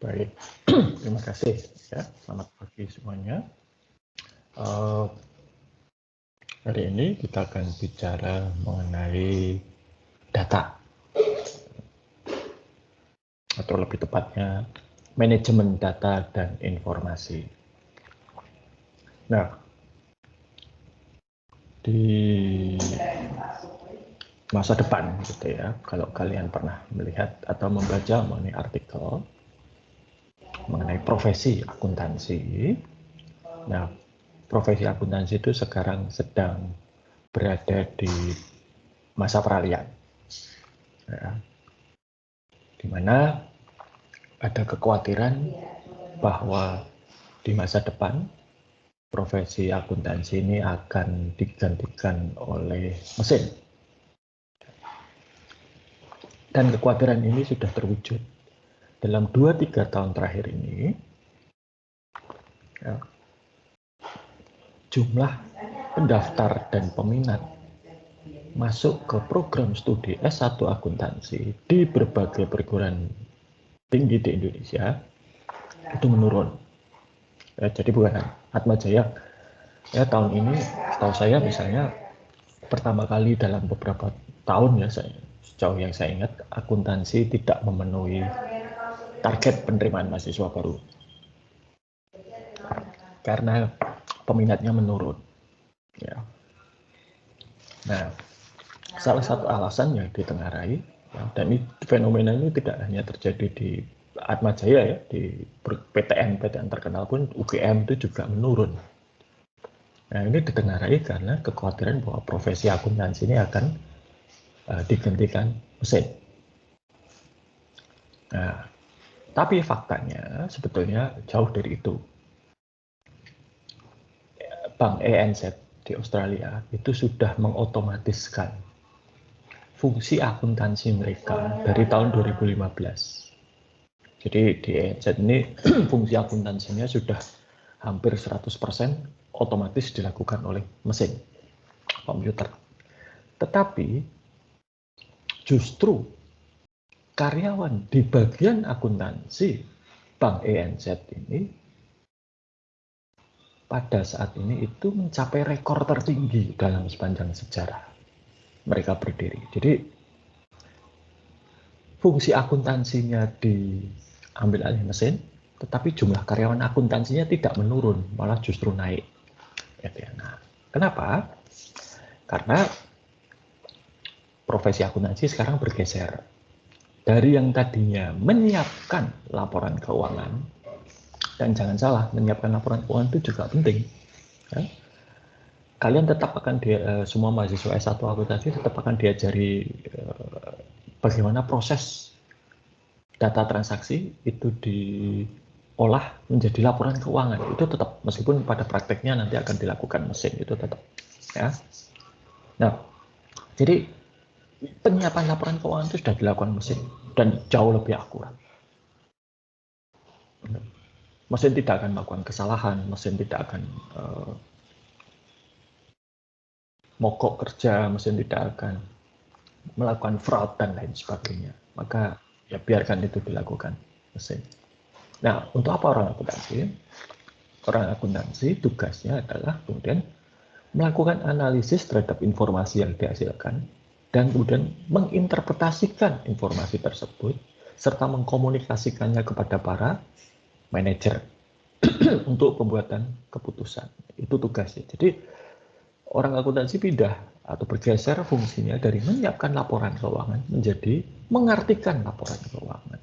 Baik, terima kasih ya. Selamat pagi semuanya. Hari ini kita akan bicara mengenai data, atau lebih tepatnya manajemen data dan informasi. Nah, di masa depan gitu ya, kalau kalian pernah melihat atau membaca mengenai artikel mengenai profesi akuntansi. Nah, profesi akuntansi itu sekarang sedang berada di masa peralihan, ya, di mana ada kekhawatiran bahwa di masa depan profesi akuntansi ini akan digantikan oleh mesin. Dan kekhawatiran ini sudah terwujud. Dalam 2-3 tahun terakhir ini, ya, jumlah pendaftar dan peminat masuk ke program studi S1 akuntansi di berbagai perguruan tinggi di Indonesia itu menurun. Ya, jadi bukan Atmajaya. Ya, tahun ini setahu saya misalnya pertama kali dalam beberapa tahun ya, sejauh yang saya ingat, akuntansi tidak memenuhi target penerimaan mahasiswa baru karena peminatnya menurun. Ya. Nah, salah satu alasan yang ditengarai, ya, dan ini fenomena ini tidak hanya terjadi di Atmajaya ya, di PTN terkenal pun UGM itu juga menurun. Nah, ini ditengarai karena kekhawatiran bahwa profesi akuntansi ini akan digantikan mesin. Nah, tapi faktanya sebetulnya jauh dari itu. Bank ANZ di Australia itu sudah mengotomatiskan fungsi akuntansi mereka dari tahun 2015. Jadi di ANZ ini fungsi akuntansinya sudah hampir 100% otomatis dilakukan oleh mesin, komputer. Tetapi justru karyawan di bagian akuntansi Bank ANZ ini pada saat ini itu mencapai rekor tertinggi dalam sepanjang sejarah mereka berdiri. Jadi fungsi akuntansinya diambil alih mesin, tetapi jumlah karyawan akuntansinya tidak menurun, malah justru naik. Nah, kenapa? Karena profesi akuntansi sekarang bergeser dari yang tadinya menyiapkan laporan keuangan, dan jangan salah, menyiapkan laporan keuangan itu juga penting. Ya. Kalian tetap akan semua mahasiswa S1 akuntansi tetap akan diajari bagaimana proses data transaksi itu diolah menjadi laporan keuangan. Itu tetap, meskipun pada prakteknya nanti akan dilakukan mesin, itu tetap. Ya. Nah, jadi penyiapan laporan keuangan itu sudah dilakukan mesin dan jauh lebih akurat. Mesin tidak akan melakukan kesalahan, mesin tidak akan mogok kerja, mesin tidak akan melakukan fraud dan lain sebagainya. Maka ya biarkan itu dilakukan mesin. Nah, untuk apa orang akuntansi? Orang akuntansi tugasnya adalah kemudian melakukan analisis terhadap informasi yang dihasilkan dan kemudian menginterpretasikan informasi tersebut serta mengkomunikasikannya kepada para manajer untuk pembuatan keputusan. Itu tugasnya. Jadi orang akuntansi pindah atau bergeser fungsinya dari menyiapkan laporan keuangan menjadi mengartikan laporan keuangan.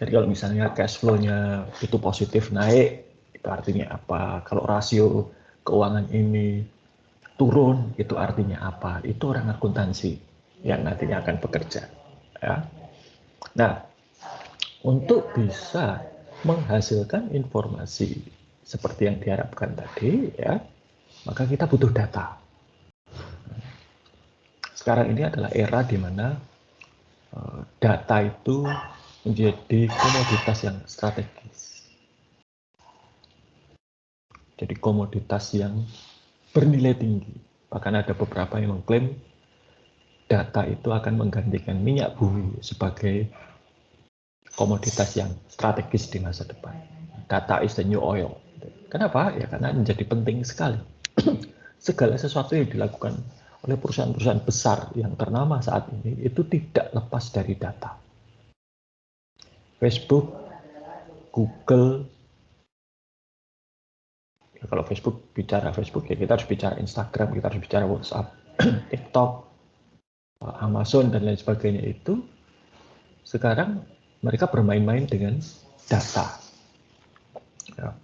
Jadi kalau misalnya cash flow-nya itu positif naik, itu artinya apa? Kalau rasio keuangan ini turun, itu artinya apa? Itu orang akuntansi yang nantinya akan bekerja. Ya. Nah, untuk bisa menghasilkan informasi seperti yang diharapkan tadi, ya, maka kita butuh data. Sekarang ini adalah era di mana data itu menjadi komoditas yang strategis. Jadi komoditas yang bernilai tinggi. Bahkan ada beberapa yang mengklaim data itu akan menggantikan minyak bumi sebagai komoditas yang strategis di masa depan. Data is the new oil. Kenapa? Ya karena menjadi penting sekali. Segala sesuatu yang dilakukan oleh perusahaan-perusahaan besar yang ternama saat ini itu tidak lepas dari data. Facebook, Google, ya kalau Facebook bicara Facebook ya kita harus bicara Instagram, kita harus bicara WhatsApp, TikTok, Amazon dan lain sebagainya itu sekarang mereka bermain-main dengan data. Ya.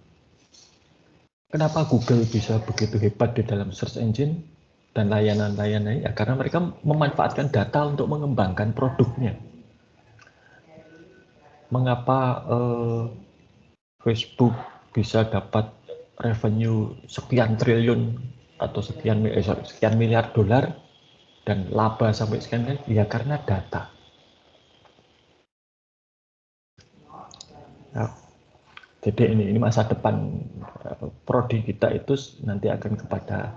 Kenapa Google bisa begitu hebat di dalam search engine dan layanan-layanannya? Ya, karena mereka memanfaatkan data untuk mengembangkan produknya. Mengapa Facebook bisa dapat revenue sekian triliun atau sekian miliar dolar dan laba sampai sekian? Ya karena data. Nah, jadi ini masa depan prodi kita itu nanti akan kepada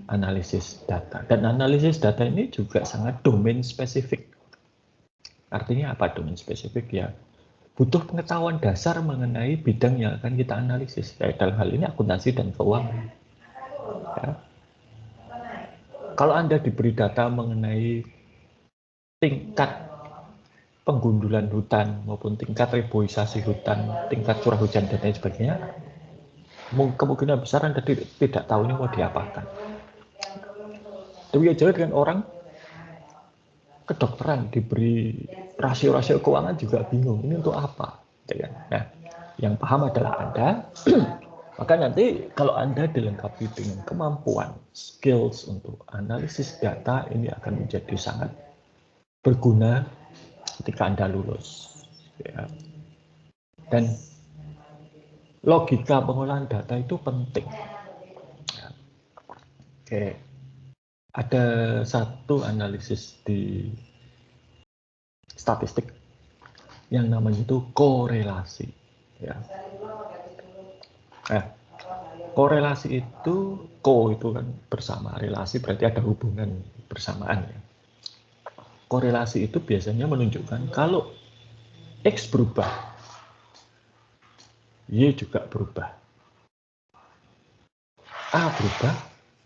analisis data. Dan analisis data ini juga sangat domain spesifik. Artinya apa domain spesifik? Ya butuh pengetahuan dasar mengenai bidang yang akan kita analisis. Ya, dalam hal ini akuntansi dan keuangan. Ya. Kalau Anda diberi data mengenai tingkat penggundulan hutan maupun tingkat reboisasi hutan, tingkat curah hujan dan lain sebagainya, kemungkinan besar Anda tidak tahu ini mau diapakan. Tapi jauh dengan orang kedokteran diberi rasio-rasio keuangan juga bingung ini untuk apa. Nah, yang paham adalah Anda. Maka nanti kalau Anda dilengkapi dengan kemampuan, skills untuk analisis data, ini akan menjadi sangat berguna ketika Anda lulus. Ya. Dan logika pengolahan data itu penting. Oke. Ada satu analisis di statistik yang namanya itu korelasi. Ya. Nah, korelasi itu itu kan bersama, relasi berarti ada hubungan bersamaan. Ya. Korelasi itu biasanya menunjukkan kalau X berubah, Y juga berubah. A berubah,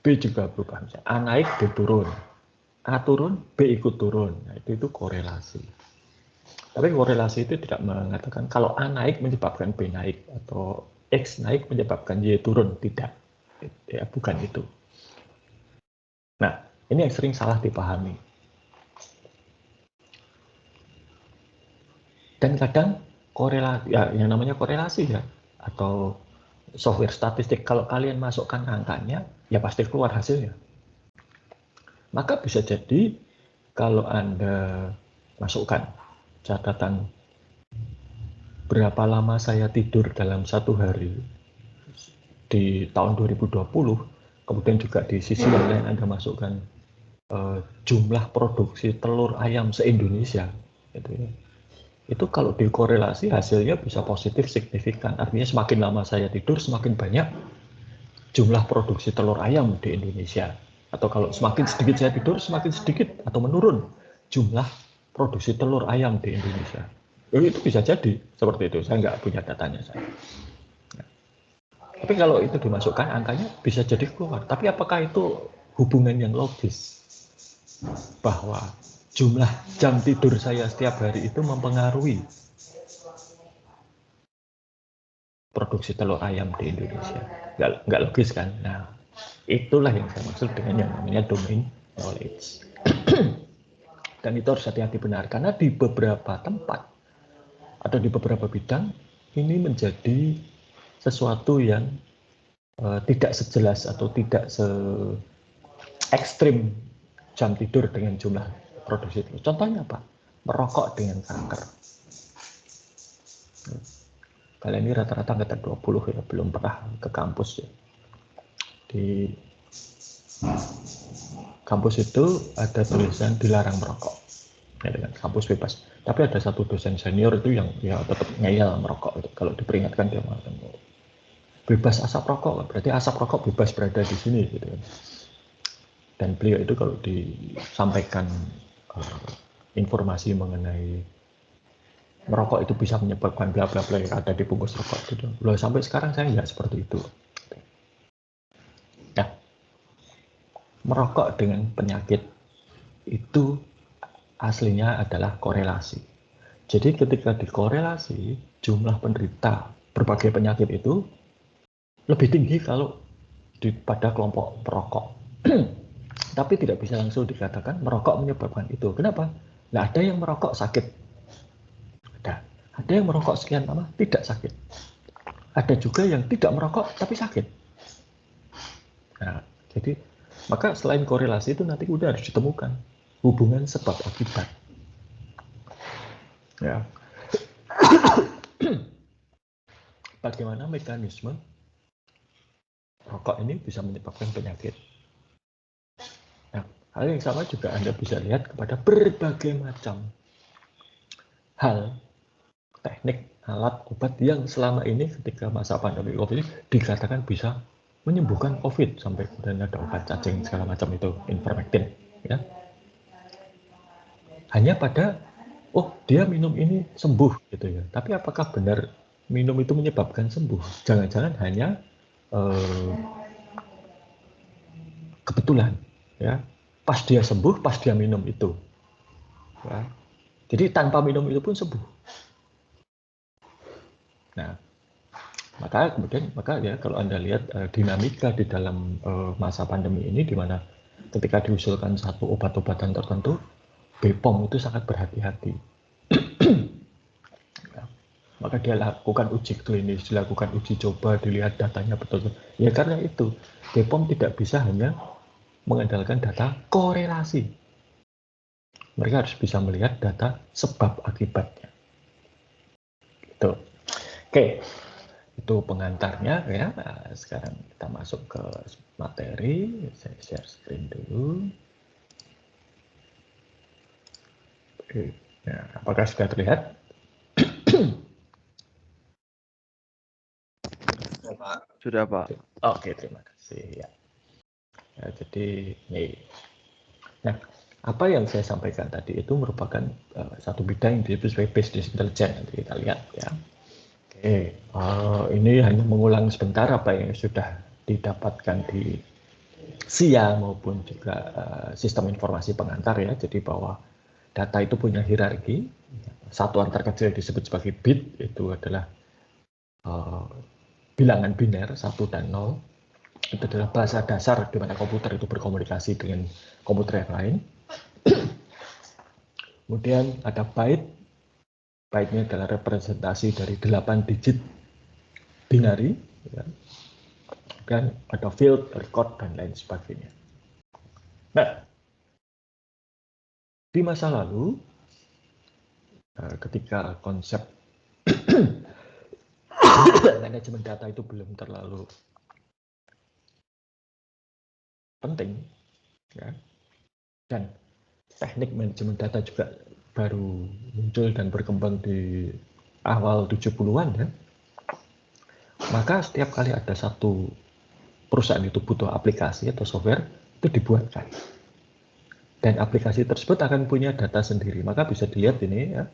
B juga berubah. Misalnya A naik, B turun. A turun, B ikut turun. Nah, itu korelasi. Tapi korelasi itu tidak mengatakan kalau A naik menyebabkan B naik atau X naik menyebabkan Y turun. Tidak. Ya, bukan itu. Nah, ini yang sering salah dipahami. Dan kadang korelasi, ya, yang namanya korelasi ya, atau software statistik, kalau kalian masukkan angkanya, ya pasti keluar hasilnya. Maka bisa jadi kalau Anda masukkan catatan berapa lama saya tidur dalam satu hari di tahun 2020, kemudian juga di sisi yang lain Anda masukkan jumlah produksi telur ayam se-Indonesia, gitu ya. Itu kalau dikorelasi hasilnya bisa positif signifikan. Artinya semakin lama saya tidur, semakin banyak jumlah produksi telur ayam di Indonesia. Atau kalau semakin sedikit saya tidur, semakin sedikit atau menurun jumlah produksi telur ayam di Indonesia. Itu bisa jadi seperti itu. Saya nggak punya datanya saya. Tapi kalau itu dimasukkan angkanya bisa jadi keluar. Tapi apakah itu hubungan yang logis bahwa jumlah jam tidur saya setiap hari itu mempengaruhi produksi telur ayam di Indonesia. Nggak logis kan? Nah, itulah yang saya maksud dengan yang namanya domain knowledge. Dan itu harus hati-hati benar, karena di beberapa tempat atau di beberapa bidang ini menjadi sesuatu yang tidak sejelas atau tidak se ekstrim jam tidur dengan jumlah produksi itu. Contohnya apa? Merokok dengan kanker. Kalian ini rata-rata angkatan 20 ya, belum pernah ke kampus ya. Di kampus itu ada tulisan dilarang merokok. Ya, dengan kampus bebas. Tapi ada satu dosen senior itu yang ya tetap ngeyel merokok. Kalau diperingatkan dia mengatakan bebas asap rokok, berarti asap rokok bebas berada di sini gitu kan. Dan beliau itu kalau disampaikan informasi mengenai merokok itu bisa menyebabkan bla bla bla yang ada di bungkus rokok itu, loh sampai sekarang saya nggak seperti itu. Ya, merokok dengan penyakit itu aslinya adalah korelasi. Jadi ketika dikorelasi, jumlah penderita berbagai penyakit itu lebih tinggi kalau pada kelompok perokok. Tapi tidak bisa langsung dikatakan merokok menyebabkan itu. Kenapa? Nggak ada yang merokok sakit. Ada yang merokok sekian lama tidak sakit. Ada juga yang tidak merokok tapi sakit. Nah, jadi maka selain korelasi itu nanti udah harus ditemukan hubungan sebab akibat. Ya. Bagaimana mekanisme rokok ini bisa menyebabkan penyakit. Nah, hal yang sama juga Anda bisa lihat kepada berbagai macam hal, teknik, alat, obat yang selama ini ketika masa pandemi COVID dikatakan bisa menyembuhkan COVID, sampai kemudian ada obat cacing segala macam itu, ivermectin, ya. Hanya pada, oh dia minum ini sembuh gitu ya. Tapi apakah benar minum itu menyebabkan sembuh? Jangan-jangan hanya kebetulan, ya. Pas dia sembuh, pas dia minum itu. Ya. Jadi tanpa minum itu pun sembuh. Nah, maka ya kalau Anda lihat dinamika di dalam masa pandemi ini, di mana ketika diusulkan satu obat-obatan tertentu, BPOM itu sangat berhati-hati. Ya, maka dia lakukan uji klinis, dilakukan uji coba, dilihat datanya betul. Ya karena itu, BPOM tidak bisa hanya mengandalkan data korelasi. Mereka harus bisa melihat data sebab akibatnya. Gitu. Oke. Itu pengantarnya ya. Nah, sekarang kita masuk ke materi. Saya share screen dulu. Oke. Nah, apakah sudah terlihat? Sudah, Pak. Oke, terima kasih ya. Ya, jadi nih. Nah, apa yang saya sampaikan tadi itu merupakan satu bidang yang disebut sebagai business intelligence. Nanti kita lihat ya. Oke, ini hanya mengulang sebentar apa yang sudah didapatkan di SIA maupun juga sistem informasi pengantar ya. Jadi bahwa data itu punya hierarki. Satuan terkecil disebut sebagai bit, itu adalah bilangan biner 1 dan 0. Itu adalah bahasa dasar di mana komputer itu berkomunikasi dengan komputer yang lain. Kemudian ada byte. Byte-nya adalah representasi dari 8 digit binary. Ya. Dan ada field, record, dan lain sebagainya. Nah, di masa lalu, ketika konsep manajemen data itu belum terlalu penting, ya, dan teknik manajemen data juga baru muncul dan berkembang di awal 70-an ya, maka setiap kali ada satu perusahaan itu butuh aplikasi atau software, itu dibuatkan. Dan aplikasi tersebut akan punya data sendiri. Maka bisa dilihat ini ya,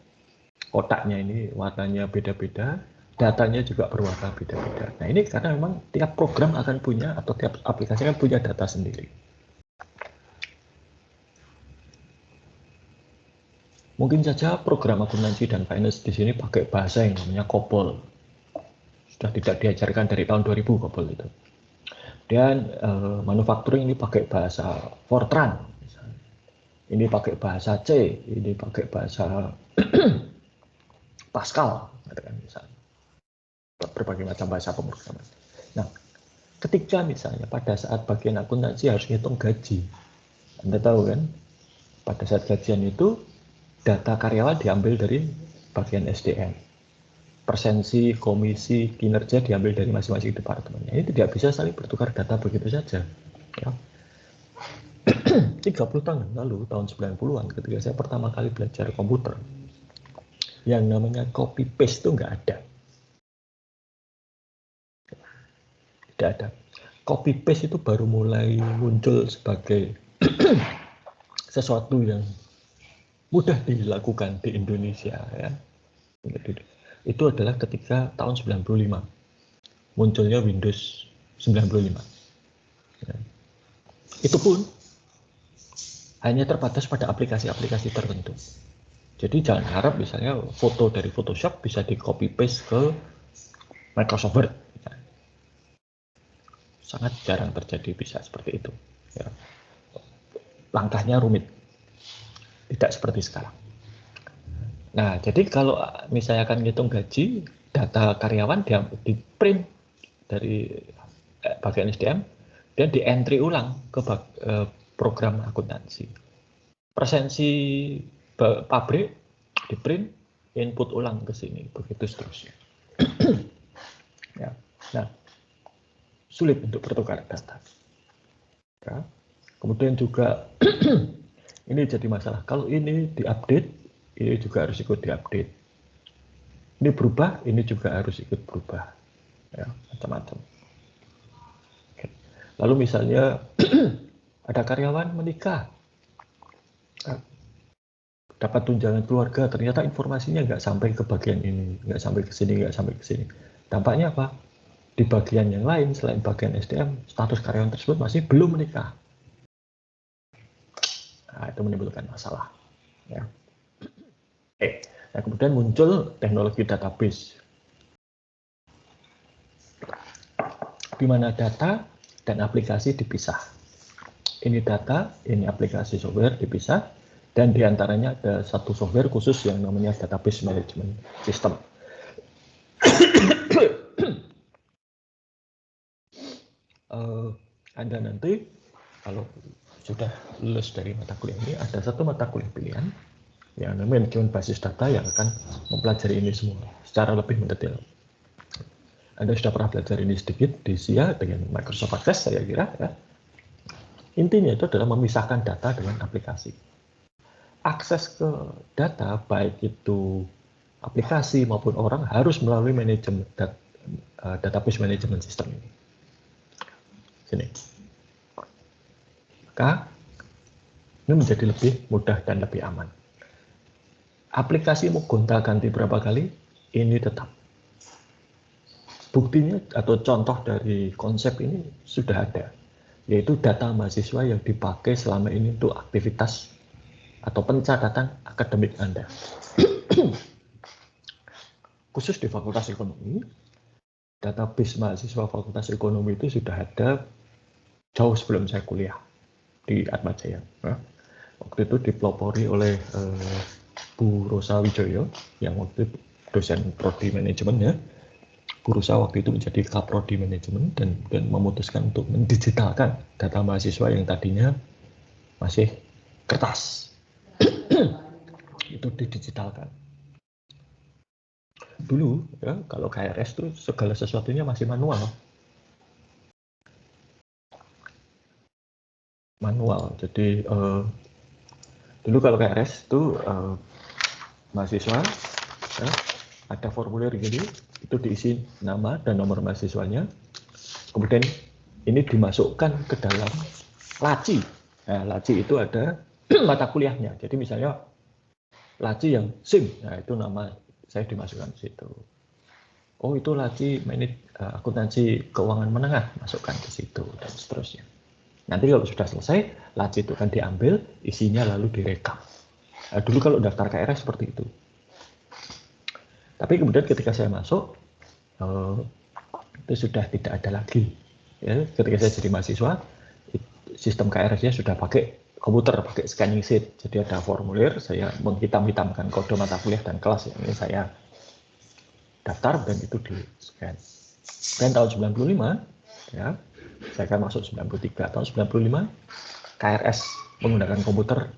kotaknya ini warnanya beda-beda, datanya juga berwarna beda-beda. Nah ini karena memang tiap program akan punya atau tiap aplikasi akan punya data sendiri. Mungkin saja program akuntansi dan finance di sini pakai bahasa yang namanya COBOL. sudah tidak diajarkan dari tahun 2000 COBOL itu. Dan manufacturing ini pakai bahasa Fortran, misalnya. Ini pakai bahasa C, ini pakai bahasa Pascal, misalnya. Berbagai macam bahasa pemrograman. Nah, ketika misalnya pada saat bagian akuntansi harus ngitung gaji, Anda tahu kan, pada saat gajian itu data karyawan diambil dari bagian SDM. Persensi, komisi, kinerja diambil dari masing-masing departemen. Ini tidak bisa saling bertukar data begitu saja. Ya. 30 tahun lalu, tahun 90-an, ketika saya pertama kali belajar komputer, yang namanya copy paste itu nggak ada. Tidak ada. Copy paste itu baru mulai muncul sebagai sesuatu yang mudah dilakukan di Indonesia, ya. Itu adalah ketika tahun 95 munculnya Windows 95. Ya. Itu pun hanya terbatas pada aplikasi-aplikasi tertentu. Jadi jangan harap misalnya foto dari Photoshop bisa di copy paste ke Microsoft Word. Sangat jarang terjadi bisa seperti itu. Ya. Langkahnya rumit, tidak seperti sekarang. Nah, jadi kalau misalnya akan ngitung gaji, data karyawan di print dari bagian SDM dan di entry ulang ke program akuntansi. Persensi pabrik di print, input ulang ke sini, begitu seterusnya. Ya. Nah, sulit untuk bertukar data. Ya. Kemudian juga ini jadi masalah. Kalau ini diupdate, ini juga harus ikut diupdate. Ini berubah, ini juga harus ikut berubah. Ya, macam-macam. Oke. Lalu misalnya ada karyawan menikah, dapat tunjangan keluarga, ternyata informasinya nggak sampai ke bagian ini, nggak sampai ke sini, nggak sampai ke sini. Dampaknya apa? Di bagian yang lain selain bagian SDM, status karyawan tersebut masih belum menikah. Nah, itu menimbulkan masalah. Ya. Oke. Nah, kemudian muncul teknologi database, di mana data dan aplikasi dipisah. Ini data, ini aplikasi software dipisah, dan diantaranya ada satu software khusus yang namanya Database Management System. Anda nanti kalau sudah lulus dari mata kuliah ini, ada satu mata kuliah pilihan yang namanya manajemen basis data yang akan mempelajari ini semua secara lebih mendetail. Anda sudah pernah belajar ini sedikit di SIA dengan Microsoft Access, saya kira. Ya. Intinya itu adalah memisahkan data dengan aplikasi. Akses ke data, baik itu aplikasi maupun orang, harus melalui manajemen database management system ini. Sini. Maka ini menjadi lebih mudah dan lebih aman. Aplikasi mau gonta-ganti berapa kali, ini tetap. Buktinya atau contoh dari konsep ini sudah ada, yaitu data mahasiswa yang dipakai selama ini untuk aktivitas atau pencatatan akademik Anda. Khusus di Fakultas Ekonomi, database mahasiswa Fakultas Ekonomi itu sudah ada jauh sebelum saya kuliah di Atmajaya. Nah, waktu itu dipelopori oleh Bu Rosa Wijoyo yang waktu itu dosen prodi manajemen, ya. Bu Rosa waktu itu menjadi kaprodi manajemen dan memutuskan untuk mendigitalkan data mahasiswa yang tadinya masih kertas. Itu didigitalkan. Dulu ya, kalau KRS itu segala sesuatunya masih manual. Jadi dulu kalau KRS itu mahasiswa ya, ada formulir gini, itu diisi nama dan nomor mahasiswanya, kemudian ini dimasukkan ke dalam laci. Nah, laci itu ada mata kuliahnya. Jadi misalnya laci yang SIM, nah itu nama saya dimasukkan di situ. Oh, itu laci akuntansi keuangan menengah, masukkan ke situ dan seterusnya. Nanti kalau sudah selesai, laci itu kan diambil, isinya lalu direkam. Nah, dulu kalau daftar KRS seperti itu. Tapi kemudian ketika saya masuk, itu sudah tidak ada lagi. Ya, ketika saya jadi mahasiswa, sistem KRS-nya sudah pakai komputer, pakai scanning sheet. Jadi ada formulir, saya menghitam-hitamkan kode mata kuliah dan kelas. Ini saya daftar dan itu di scan. Dan tahun 95, ya, saya akan masuk 93. Tahun 95, KRS menggunakan komputer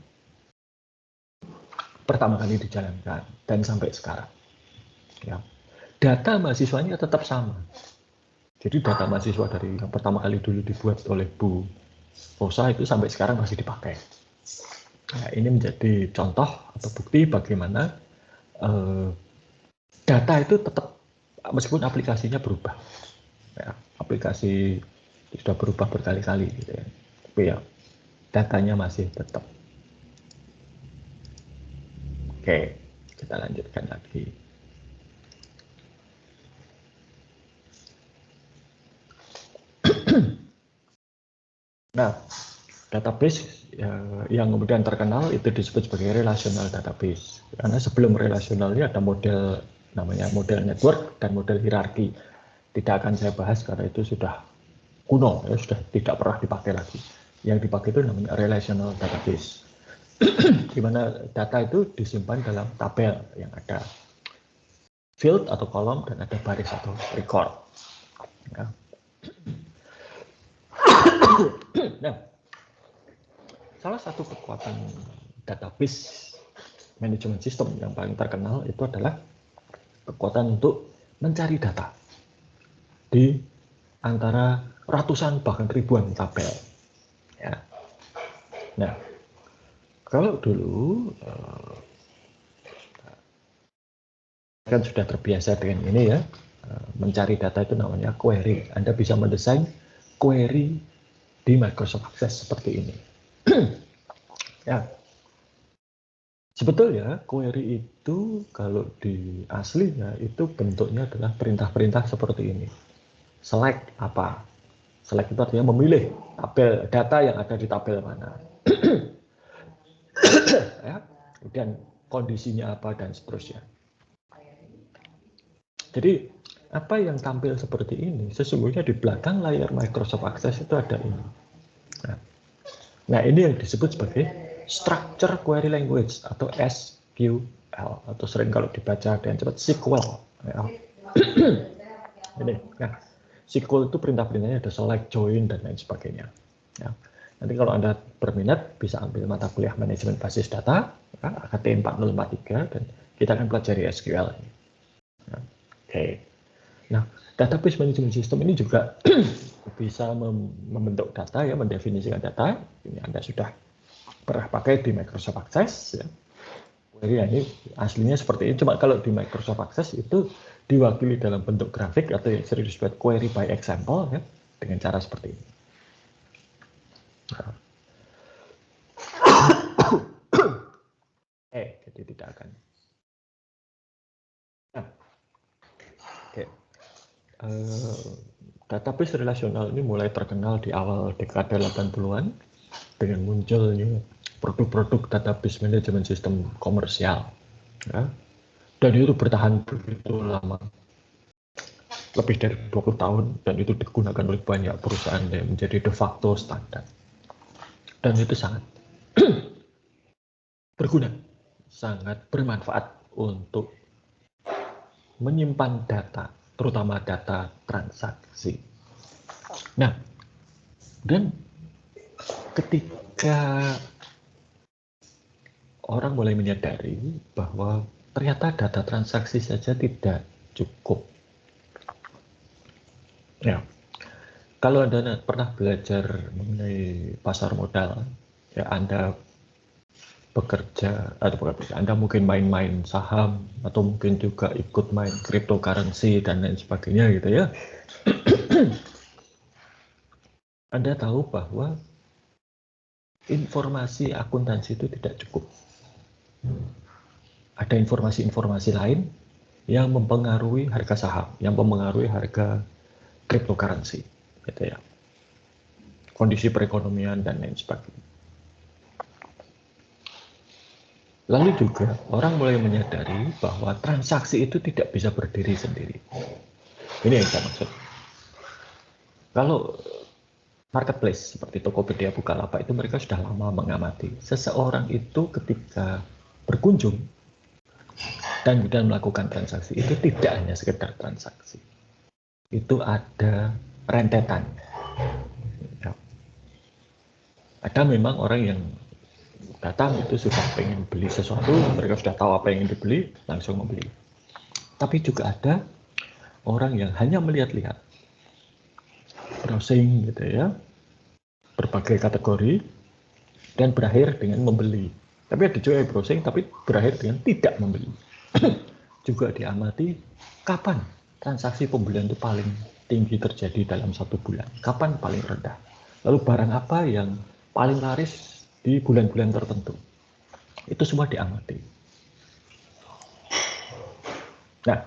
pertama kali dijalankan dan sampai sekarang. Ya. Data mahasiswanya tetap sama. Jadi data mahasiswa dari yang pertama kali dulu dibuat oleh Bu Rosa itu sampai sekarang masih dipakai. Nah, ini menjadi contoh atau bukti bagaimana data itu tetap, meskipun aplikasinya berubah. Ya, aplikasi sudah berubah berkali-kali gitu ya. Tapi ya datanya masih tetap. Oke, kita lanjutkan lagi. Nah, database yang kemudian terkenal itu disebut sebagai relational database. Karena sebelum relational ini ada model namanya model network dan model hierarki. Tidak akan saya bahas karena itu sudah kuno, ya, sudah tidak pernah dipakai lagi. Yang dipakai itu namanya relational database. Di mana data itu disimpan dalam tabel yang ada field atau kolom dan ada baris atau record. Ya. Nah, salah satu kekuatan database manajemen sistem yang paling terkenal itu adalah kekuatan untuk mencari data di antara ratusan bahkan ribuan tabel. Ya. Nah, kalau dulu kan sudah terbiasa dengan ini ya, mencari data itu namanya query. Anda bisa mendesain query di Microsoft Access seperti ini. Ya, sebetulnya query itu kalau di aslinya itu bentuknya adalah perintah-perintah seperti ini. Select apa? Select itu artinya memilih tabel data yang ada di tabel mana. Ya, kemudian kondisinya apa dan seterusnya. Jadi apa yang tampil seperti ini sesungguhnya di belakang layar Microsoft Access itu ada ini. Nah, ini yang disebut sebagai Structure Query Language atau SQL atau sering kalau dibaca dengan cepat SQL. Ya. Ini, nah, SQL itu perintah-perintahnya ada select, join dan lain sebagainya. Ya. Nanti kalau Anda berminat bisa ambil mata kuliah manajemen basis data, ya, AKT 4043 dan kita akan pelajari SQL ini. Ya. Oke. Nah, database management system ini juga bisa membentuk data, ya, mendefinisikan data. Ini Anda sudah pernah pakai di Microsoft Access. Ya. Jadi ini aslinya seperti ini. Cuma kalau di Microsoft Access itu diwakili dalam bentuk grafik atau yang sering disebut query by example, ya, dengan cara seperti ini. Nah. Jadi tidak akan. Nah. Oke. Database relasional ini mulai terkenal di awal dekade 80-an dengan munculnya produk-produk database management system komersial. Ya. Dan itu bertahan begitu lama. Lebih dari 20 tahun dan itu digunakan oleh banyak perusahaan yang menjadi de facto standar. Dan itu sangat berguna, sangat bermanfaat untuk menyimpan data, terutama data transaksi. Nah, dan ketika orang mulai menyadari bahwa ternyata data transaksi saja tidak cukup. Ya, kalau Anda pernah belajar mengenai pasar modal, ya Anda bekerja atau bekerja, Anda mungkin main-main saham atau mungkin juga ikut main cryptocurrency dan lain sebagainya gitu ya. Anda tahu bahwa informasi akuntansi itu tidak cukup. Ada informasi-informasi lain yang mempengaruhi harga saham, yang mempengaruhi harga cryptocurrency, gitu ya. Kondisi perekonomian dan lain sebagainya. Lalu juga orang mulai menyadari bahwa transaksi itu tidak bisa berdiri sendiri. Ini yang saya maksud. Kalau marketplace seperti Tokopedia, Bukalapak itu mereka sudah lama mengamati. Seseorang itu ketika berkunjung dan kemudian melakukan transaksi itu tidak hanya sekedar transaksi. Itu ada rentetan. Ada memang orang yang datang itu sudah pengen beli sesuatu, mereka sudah tahu apa yang ingin dibeli, langsung membeli. Tapi juga ada orang yang hanya melihat-lihat, browsing gitu ya, berbagai kategori, dan berakhir dengan membeli. Tapi ada juga yang browsing tapi berakhir dengan tidak membeli. Juga diamati kapan transaksi pembelian itu paling tinggi terjadi dalam 1 bulan, kapan paling rendah. Lalu barang apa yang paling laris di bulan-bulan tertentu. Itu semua diamati. Nah,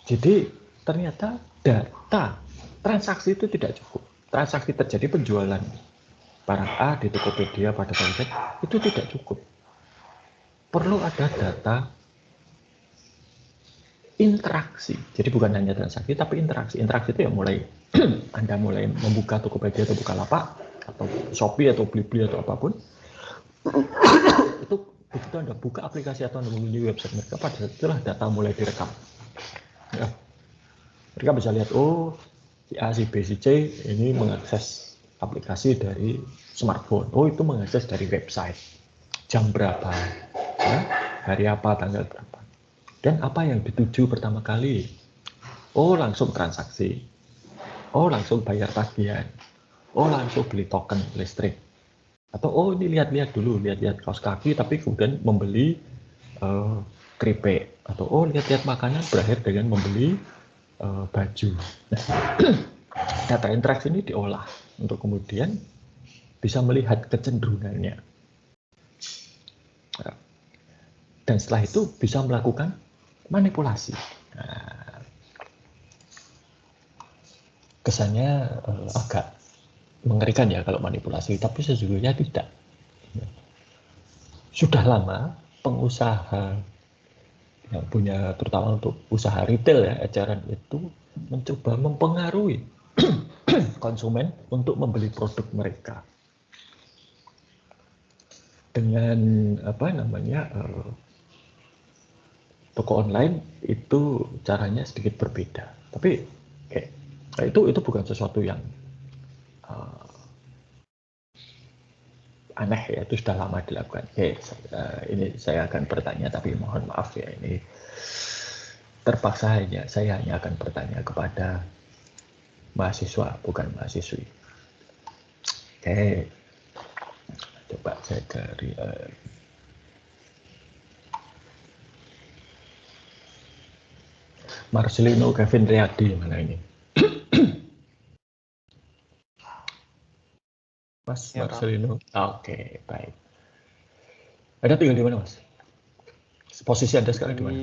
jadi ternyata data transaksi itu tidak cukup. Transaksi terjadi penjualan barang A di Tokopedia pada tahun Z itu tidak cukup. Perlu ada data interaksi. Jadi bukan hanya transaksi, tapi interaksi. Interaksi itu ya mulai Anda mulai membuka Tokopedia atau Bukalapak atau Shopee atau Blibli atau apapun. Itu begitu Anda buka aplikasi atau Anda mengunjungi website mereka, pada saat itulah data mulai direkam. Ya. Mereka bisa lihat, oh si A, si B, si C ini mengakses aplikasi dari smartphone. Oh itu mengakses dari website. Jam berapa? Ya, hari apa, tanggal berapa? Dan apa yang dituju pertama kali? Oh langsung transaksi. Oh langsung bayar tagihan. Oh langsung beli token listrik. Atau oh ini lihat-lihat dulu, lihat-lihat kaos kaki tapi kemudian membeli keripik. Atau oh lihat-lihat makanan berakhir dengan membeli baju. Nah, data interaksi ini diolah untuk kemudian bisa melihat kecenderungannya. Dan setelah itu bisa melakukan manipulasi. Nah, kesannya agak mengerikan ya kalau manipulasi, tapi sesungguhnya tidak. Sudah lama pengusaha yang punya, terutama untuk usaha retail ya, eceran itu mencoba mempengaruhi konsumen untuk membeli produk mereka dengan apa namanya toko online. Itu caranya sedikit berbeda, tapi itu bukan sesuatu yang aneh ya, itu sudah lama dilakukan. Ini saya akan bertanya, tapi mohon maaf ya, ini terpaksa saya hanya akan bertanya kepada mahasiswa, bukan mahasiswi. Coba saya cari. Marcelino Kevin Riyadi, mana ini? Mas ya, Marcelino. Oke, baik. Ada tinggal di mana, Mas? Posisi Anda sekarang di mana?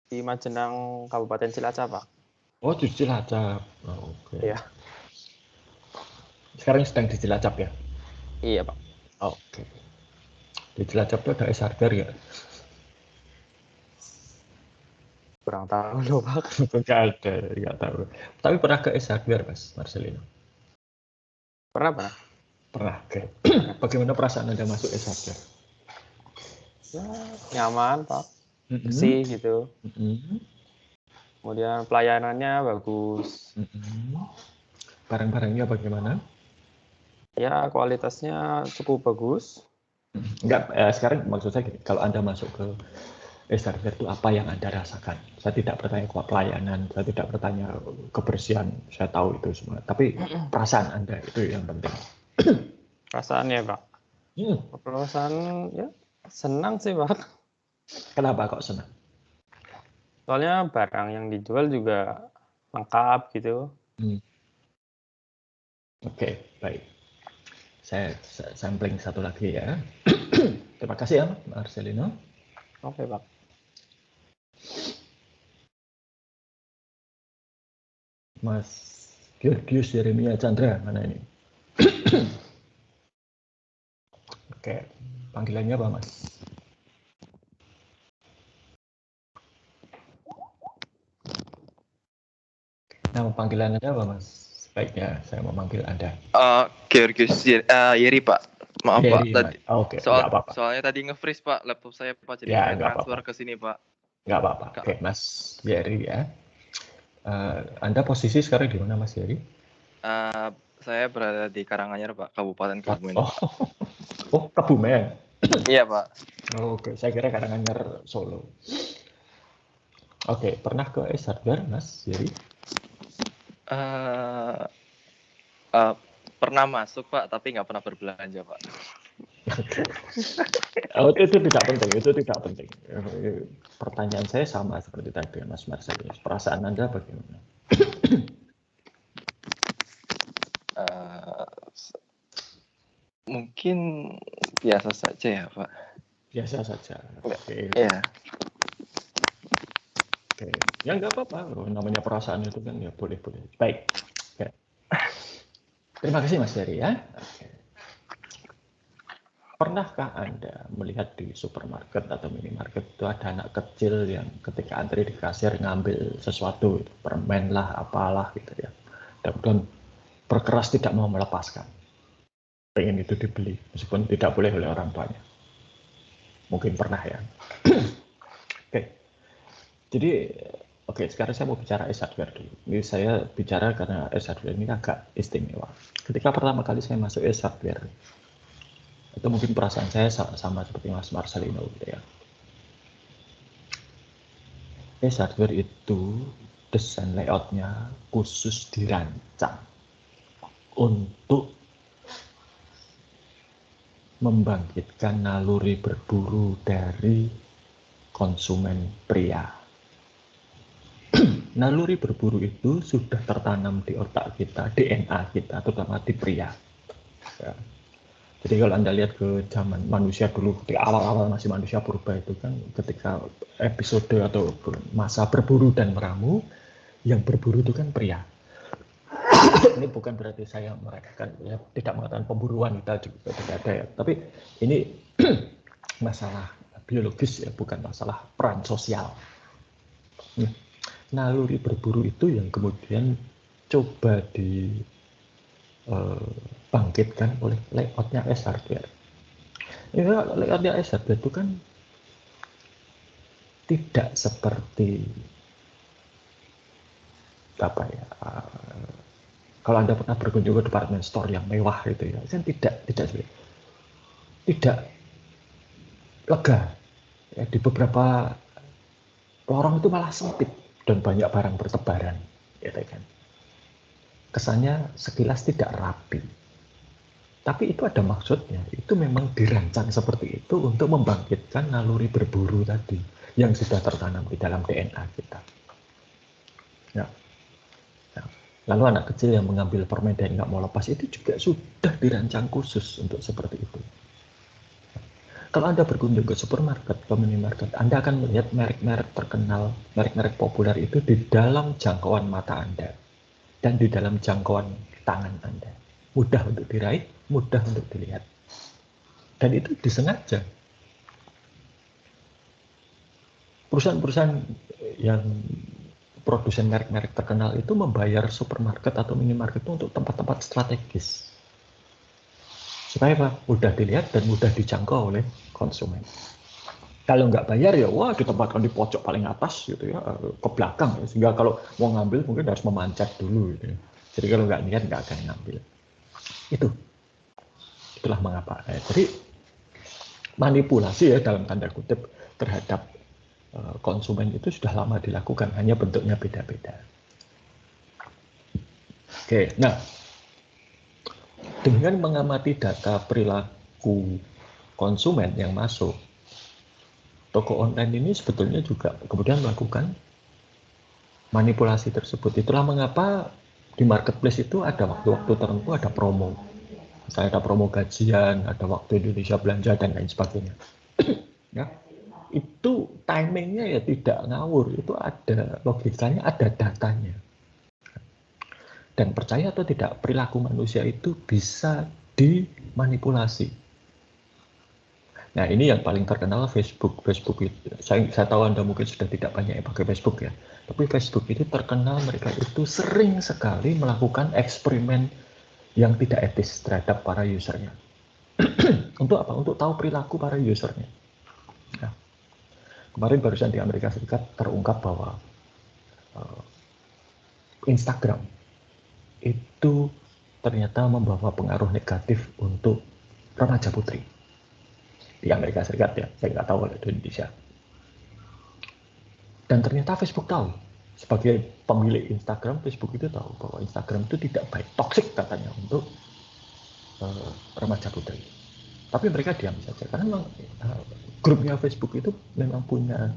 Di Majenang, Kabupaten Cilacap, Pak. Oh, di Cilacap. Oh, oke. Iya. Sekarang sedang di Cilacap ya? Iya, Pak. Oke. Di Cilacap itu ada Es Hargar ya? Kurang tahu loh, Pak. Nggak tahu. Tapi pernah ke Es Hargar, Mas Marcelino? Pernah. Pernah, oke. Bagaimana perasaan Anda masuk Es Hargar? Ya, nyaman, Pak. Bersih gitu. Kemudian pelayanannya bagus. Barang-barangnya bagaimana? Ya, kualitasnya cukup bagus. Enggak, sekarang maksud saya gini, kalau Anda masuk ke Es Hargar itu apa yang Anda rasakan? Saya tidak bertanya pelayanan, saya tidak bertanya kebersihan, saya tahu itu semua. Tapi perasaan Anda itu yang penting. Perasaannya, Pak. Perasaan ya senang sih, Pak. Kenapa kok senang? Soalnya barang yang dijual juga lengkap gitu. Oke, baik. Saya sampling satu lagi ya. Terima kasih ya, Marcelino. Oke, Pak. Mas Georgius Yeremia Chandra, mana ini? Oke, panggilannya apa, Mas? Nama panggilan Anda apa, Mas? Sebaiknya saya memanggil Anda. Georgius Yeri, Pak. Maaf, Pak. Yeri, Mas. Tadi Oke, nggak apa-apa. soalnya tadi nge-freeze, Pak, laptop saya, Pak. Jadi Ya, saya nggak transfer apa-apa. ke sini, Pak. Nggak apa-apa. Kak. Oke, Mas Yeri ya. Anda posisi sekarang di mana, Mas Yeri? Saya berada di Karanganyar, Pak, Kabupaten Kebumen. Oh, Kebumen. Iya, Pak. Oke, saya kira Karanganyar Solo. Oke, pernah ke S Hardware, Mas Yeri? Pernah masuk, Pak, tapi nggak pernah berbelanja, Pak. Oh, itu tidak penting. Pertanyaan saya sama seperti tadi, Mas Marcelius. Perasaan Anda bagaimana? Mungkin biasa saja ya, Pak. Biasa saja. Oke. Iya. Oke. Ya nggak apa-apa. Namanya perasaan itu kan ya boleh-boleh. Baik. Oke. Terima kasih Mas Yeri ya. Oke. Pernahkah Anda melihat di supermarket atau minimarket itu ada anak kecil yang ketika antri di kasir ngambil sesuatu, permen lah, apalah gitu ya. Dan berkeras tidak mau melepaskan. Pengen itu dibeli, meskipun tidak boleh oleh orang tuanya. Mungkin pernah ya. Oke. Jadi, sekarang saya mau bicara S Hardware dulu. Ini saya bicara karena S Hardware ini agak istimewa. Ketika pertama kali saya masuk S Hardware, itu mungkin perasaan saya sama seperti Mas Marcelino gitu ya. S Hardware itu desain layoutnya khusus dirancang untuk membangkitkan naluri berburu dari konsumen pria. Naluri berburu itu sudah tertanam di otak kita, DNA kita, terutama di pria. Ya. Jadi kalau Anda lihat ke zaman manusia dulu, ketika awal-awal masih manusia purba itu kan, ketika episode atau masa berburu dan meramu, yang berburu itu kan pria. Ini bukan berarti saya meremehkan, ya, tidak mengatakan pemburu wanita juga tidak ada ya. Tapi ini masalah biologis ya, bukan masalah peran sosial. Naluri berburu itu yang kemudian coba dibangkitkan oleh layoutnya S Hardware. Ini layoutnya S Hardware itu kan tidak seperti apa ya? Kalau Anda pernah berkunjung ke department store yang mewah gitu ya, kan tidak lega. Ya, di beberapa lorong itu malah sempit dan banyak barang bertebaran, gitu kan. Kesannya sekilas tidak rapi. Tapi itu ada maksudnya. Itu memang dirancang seperti itu untuk membangkitkan naluri berburu tadi yang sudah tertanam di dalam DNA kita. Ya. Lalu anak kecil yang mengambil permen dan nggak mau lepas itu juga sudah dirancang khusus untuk seperti itu. Kalau Anda berkunjung ke supermarket, ke minimarket, Anda akan melihat merek-merek terkenal, merek-merek populer itu di dalam jangkauan mata Anda dan di dalam jangkauan tangan Anda. Mudah untuk diraih, mudah untuk dilihat. Dan itu disengaja. Perusahaan-perusahaan yang produsen merek-merek terkenal itu membayar supermarket atau minimarket itu untuk tempat-tempat strategis. Supaya apa? Mudah dilihat dan mudah dijangkau oleh konsumen. Kalau nggak bayar ya wah ditempatkan di pojok paling atas gitu ya, ke belakang ya. Sehingga kalau mau ngambil mungkin harus memanjat dulu gitu ya. Jadi kalau nggak niat nggak akan ngambil. Itulah mengapa. Jadi manipulasi ya dalam tanda kutip terhadap konsumen itu sudah lama dilakukan, hanya bentuknya beda-beda. Oke, nah dengan mengamati data perilaku konsumen yang masuk, toko online ini sebetulnya juga kemudian melakukan manipulasi tersebut. Itulah mengapa di marketplace itu ada waktu-waktu tertentu ada promo. Misalnya ada promo gajian, ada waktu Indonesia belanja dan lain sebagainya. Ya, itu timingnya ya tidak ngawur, itu ada logikanya, ada datanya. Dan percaya atau tidak, perilaku manusia itu bisa dimanipulasi. Nah ini yang paling terkenal Facebook. Facebook itu, saya tahu Anda mungkin sudah tidak banyak yang pakai Facebook ya. Tapi Facebook itu terkenal mereka itu sering sekali melakukan eksperimen yang tidak etis terhadap para usernya. Untuk apa? Untuk tahu perilaku para usernya. Nah, kemarin barusan di Amerika Serikat terungkap bahwa Instagram itu ternyata membawa pengaruh negatif untuk remaja putri di Amerika Serikat ya, saya nggak tahu kalau di Indonesia. Dan ternyata Facebook tahu, sebagai pemilik Instagram, Facebook itu tahu bahwa Instagram itu tidak baik, toksik katanya untuk remaja putri. Tapi mereka diam saja karena memang grupnya Facebook itu memang punya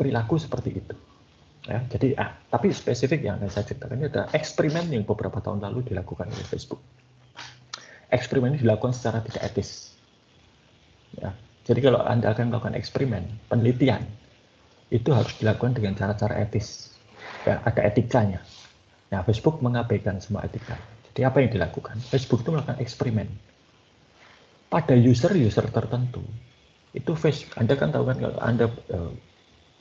perilaku seperti itu. Ya, jadi tapi spesifik yang saya ceritakan ini adalah eksperimen yang beberapa tahun lalu dilakukan oleh Facebook. Eksperimen ini dilakukan secara tidak etis. Ya, jadi kalau Anda akan melakukan eksperimen, penelitian, itu harus dilakukan dengan cara-cara etis. Ya, ada etikanya. Nah, Facebook mengabaikan semua etika. Jadi apa yang dilakukan? Facebook itu melakukan eksperimen pada user-user tertentu. Itu Facebook. Anda kan tahu kan kalau Anda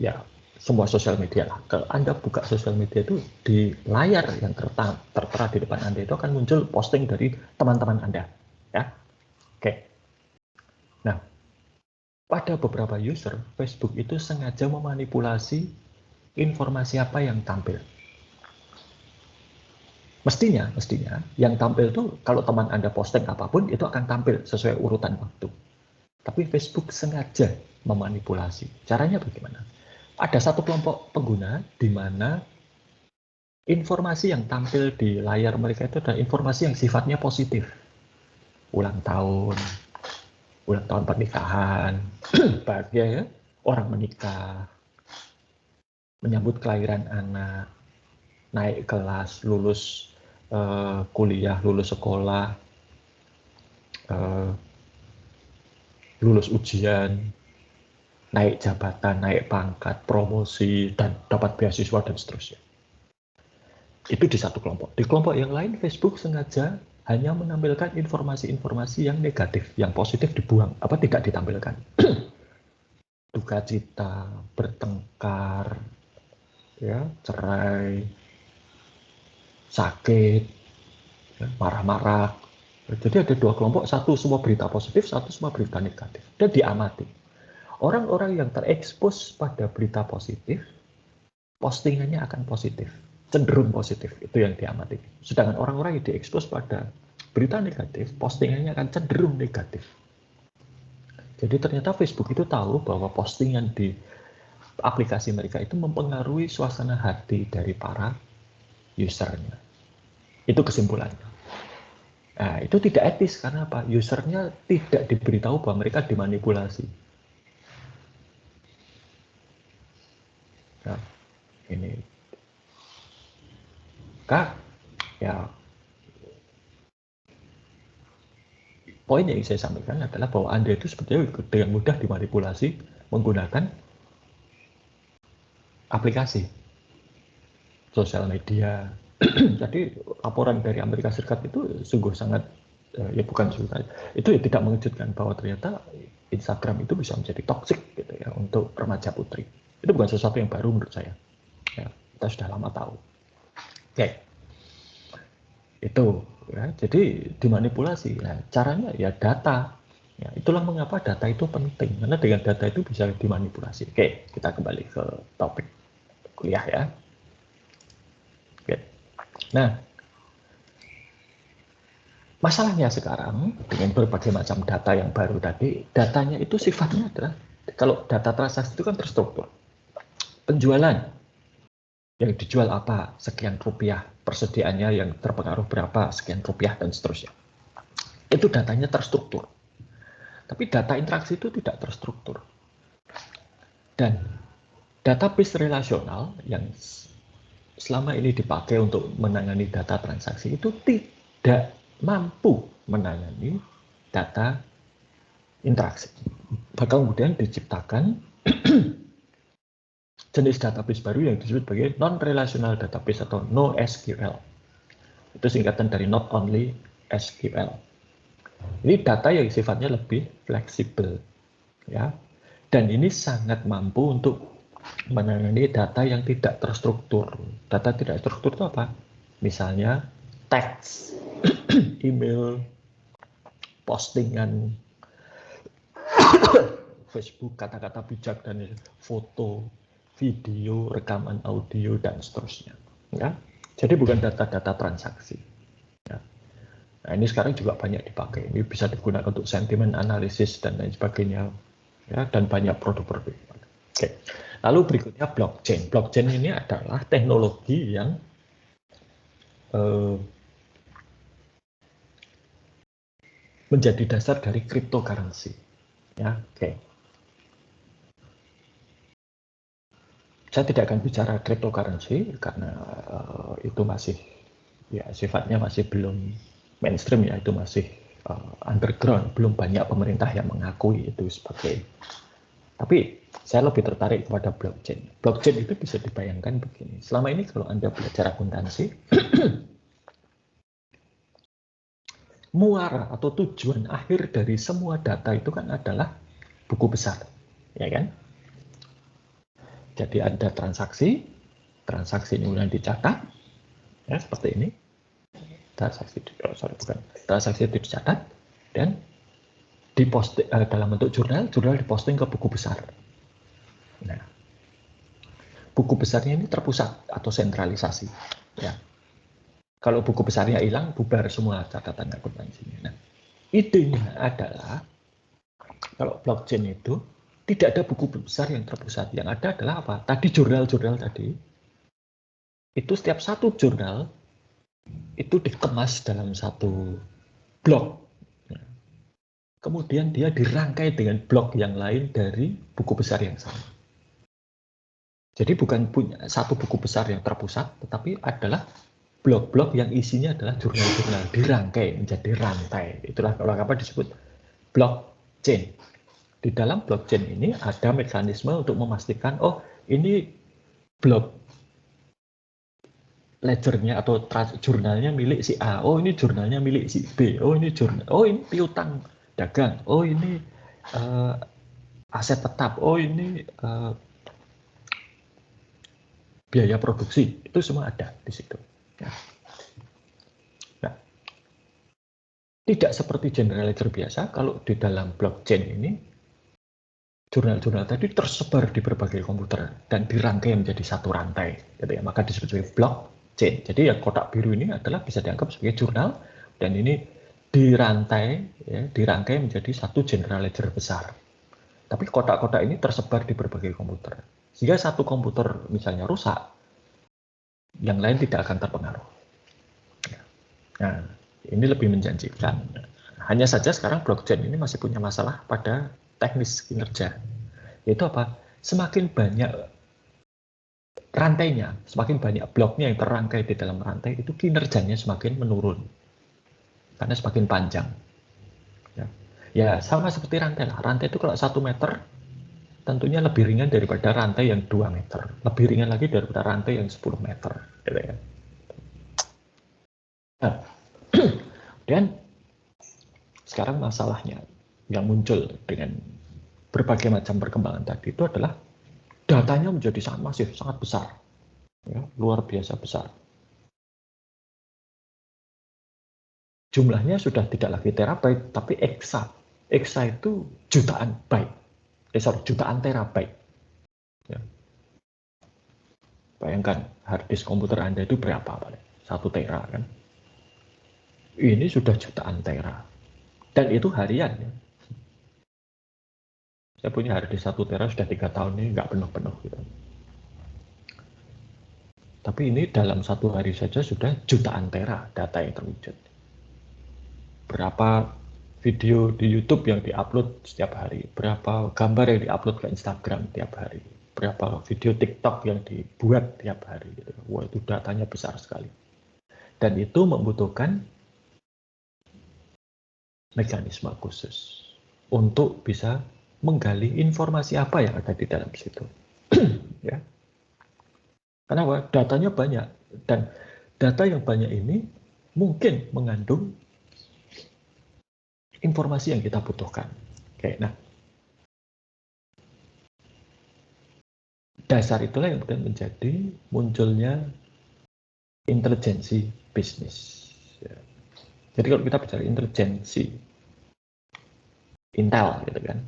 ya semua sosial media lah. Kalau Anda buka sosial media itu di layar yang tertera di depan Anda itu akan muncul posting dari teman-teman Anda. Ya, oke. Nah, pada beberapa user, Facebook itu sengaja memanipulasi informasi apa yang tampil. Mestinya yang tampil itu kalau teman Anda posting apapun itu akan tampil sesuai urutan waktu. Tapi Facebook sengaja memanipulasi. Caranya bagaimana? Ada satu kelompok pengguna di mana informasi yang tampil di layar mereka itu adalah informasi yang sifatnya positif. Ulang tahun pernikahan, bahagia ya, orang menikah, menyambut kelahiran anak, naik kelas, lulus kuliah, lulus sekolah, lulus ujian, naik jabatan, naik pangkat, promosi, dan dapat beasiswa dan seterusnya. Itu di satu kelompok. Di kelompok yang lain, Facebook sengaja hanya menampilkan informasi-informasi yang negatif, yang positif dibuang, tidak ditampilkan. Duka cita, bertengkar, ya, cerai, sakit, ya, marah-marah. Jadi ada dua kelompok, satu semua berita positif, satu semua berita negatif. Dan diamati. Orang-orang yang terekspos pada berita positif, postingannya akan positif, cenderung positif, itu yang diamati. Sedangkan orang-orang yang diekspos pada berita negatif, postingannya akan cenderung negatif. Jadi ternyata Facebook itu tahu bahwa postingan di aplikasi mereka itu mempengaruhi suasana hati dari para usernya. Itu kesimpulannya. Nah, itu tidak etis karena apa? Usernya tidak diberitahu bahwa mereka dimanipulasi. Nah, ini Kak, ya poin yang saya sampaikan adalah bahwa Anda itu sebetulnya dengan mudah dimanipulasi menggunakan aplikasi sosial media. Jadi laporan dari Amerika Serikat itu sungguh sangat ya bukan sungguh, itu ya tidak mengejutkan bahwa ternyata Instagram itu bisa menjadi toksik gitu ya untuk remaja putri. Itu bukan sesuatu yang baru menurut saya. Ya, kita sudah lama tahu. Oke. Itu ya, jadi dimanipulasi. Ya, caranya ya data. Ya, itulah mengapa data itu penting karena dengan data itu bisa dimanipulasi. Oke, kita kembali ke topik kuliah ya. Oke. Nah, masalahnya sekarang dengan berbagai macam data yang baru tadi, datanya itu sifatnya adalah kalau data transaksi itu kan terstruktur. Penjualan yang dijual apa, sekian rupiah, persediaannya yang terpengaruh berapa, sekian rupiah, dan seterusnya. Itu datanya terstruktur. Tapi data interaksi itu tidak terstruktur. Dan database relasional yang selama ini dipakai untuk menangani data transaksi itu tidak mampu menangani data interaksi. Maka kemudian diciptakan jenis database baru yang disebut sebagai non-relational database atau NoSQL. Itu singkatan dari Not Only SQL. Ini data yang sifatnya lebih fleksibel, ya. Dan ini sangat mampu untuk menangani data yang tidak terstruktur. Data tidak terstruktur itu apa? Misalnya teks, email, postingan, Facebook, kata-kata bijak, dan foto, video, rekaman audio, dan seterusnya. Ya. Jadi bukan data-data transaksi. Ya. Nah, ini sekarang juga banyak dipakai. Ini bisa digunakan untuk sentimen analisis dan lain sebagainya. Ya, dan banyak produk-produk. Oke. Lalu berikutnya blockchain. Blockchain ini adalah teknologi yang menjadi dasar dari cryptocurrency. Ya, oke. Saya tidak akan bicara cryptocurrency karena itu masih ya sifatnya masih belum mainstream ya, itu masih underground, belum banyak pemerintah yang mengakui itu sebagai. Tapi saya lebih tertarik kepada blockchain. Blockchain itu bisa dibayangkan begini. Selama ini kalau Anda belajar akuntansi, muara atau tujuan akhir dari semua data itu kan adalah buku besar, ya kan? Jadi ada transaksi ini kemudian dicatat, ya seperti ini. Transaksi itu dicatat dan diposting dalam bentuk jurnal diposting ke buku besar. Nah, buku besarnya ini terpusat atau sentralisasi, ya. Kalau buku besarnya hilang, bubar semua catatan akuntansinya. Nah, idenya adalah kalau blockchain itu tidak ada buku besar yang terpusat. Yang ada adalah apa? Tadi jurnal-jurnal tadi, itu setiap satu jurnal itu dikemas dalam satu blok. Kemudian dia dirangkai dengan blok yang lain dari buku besar yang sama. Jadi bukan punya satu buku besar yang terpusat, tetapi adalah blok-blok yang isinya adalah jurnal-jurnal dirangkai menjadi rantai. Itulah kalau apa disebut blockchain. Di dalam blockchain ini ada mekanisme untuk memastikan, oh ini blok ledgernya atau jurnalnya milik si A, oh ini jurnalnya milik si B, oh ini piutang dagang, oh ini aset tetap, oh ini biaya produksi, itu semua ada di situ. Ya. Nah, tidak seperti general ledger biasa, kalau di dalam blockchain ini jurnal-jurnal tadi tersebar di berbagai komputer dan dirangkai menjadi satu rantai, gitu ya. Maka disebut sebagai blockchain. Jadi yang kotak biru ini adalah bisa dianggap sebagai jurnal dan ini dirangkai menjadi satu general ledger besar. Tapi kotak-kotak ini tersebar di berbagai komputer. Jika satu komputer misalnya rusak, yang lain tidak akan terpengaruh. Nah, ini lebih menjanjikan. Hanya saja sekarang blockchain ini masih punya masalah pada teknis kinerja. Yaitu apa? Semakin banyak rantainya, semakin banyak bloknya yang terrangkai di dalam rantai, itu kinerjanya semakin menurun. Karena semakin panjang. Ya sama seperti rantai lah. Rantai itu kalau 1 meter, tentunya lebih ringan daripada rantai yang 2 meter. Lebih ringan lagi daripada rantai yang 10 meter. Gitu ya. Nah, dan sekarang masalahnya yang muncul dengan berbagai macam perkembangan tadi itu adalah datanya menjadi sangat masif, sangat besar. Ya, luar biasa besar. Jumlahnya sudah tidak lagi terabyte, tapi eksa. Eksa itu jutaan byte. Jutaan terabyte. Ya. Bayangkan, harddisk komputer Anda itu berapa? 1 tera kan? Ini sudah jutaan tera. Dan itu harian. Ya. Saya punya harddisk 1 tera sudah 3 tahun ini nggak penuh-penuh. Gitu. Tapi ini dalam 1 hari saja sudah jutaan tera data yang terwujud. Berapa video di YouTube yang diupload setiap hari, berapa gambar yang diupload ke Instagram tiap hari, berapa video TikTok yang dibuat tiap hari. Gitu. Wah, itu datanya besar sekali. Dan itu membutuhkan mekanisme khusus untuk bisa menggali informasi apa yang ada di dalam situ. Ya. Kenapa? Datanya banyak dan data yang banyak ini mungkin mengandung informasi yang kita butuhkan. Oke, nah dasar itulah yang kemudian menjadi munculnya intelijensi bisnis. Ya. Jadi kalau kita bicara intelijensi, intel gitu kan,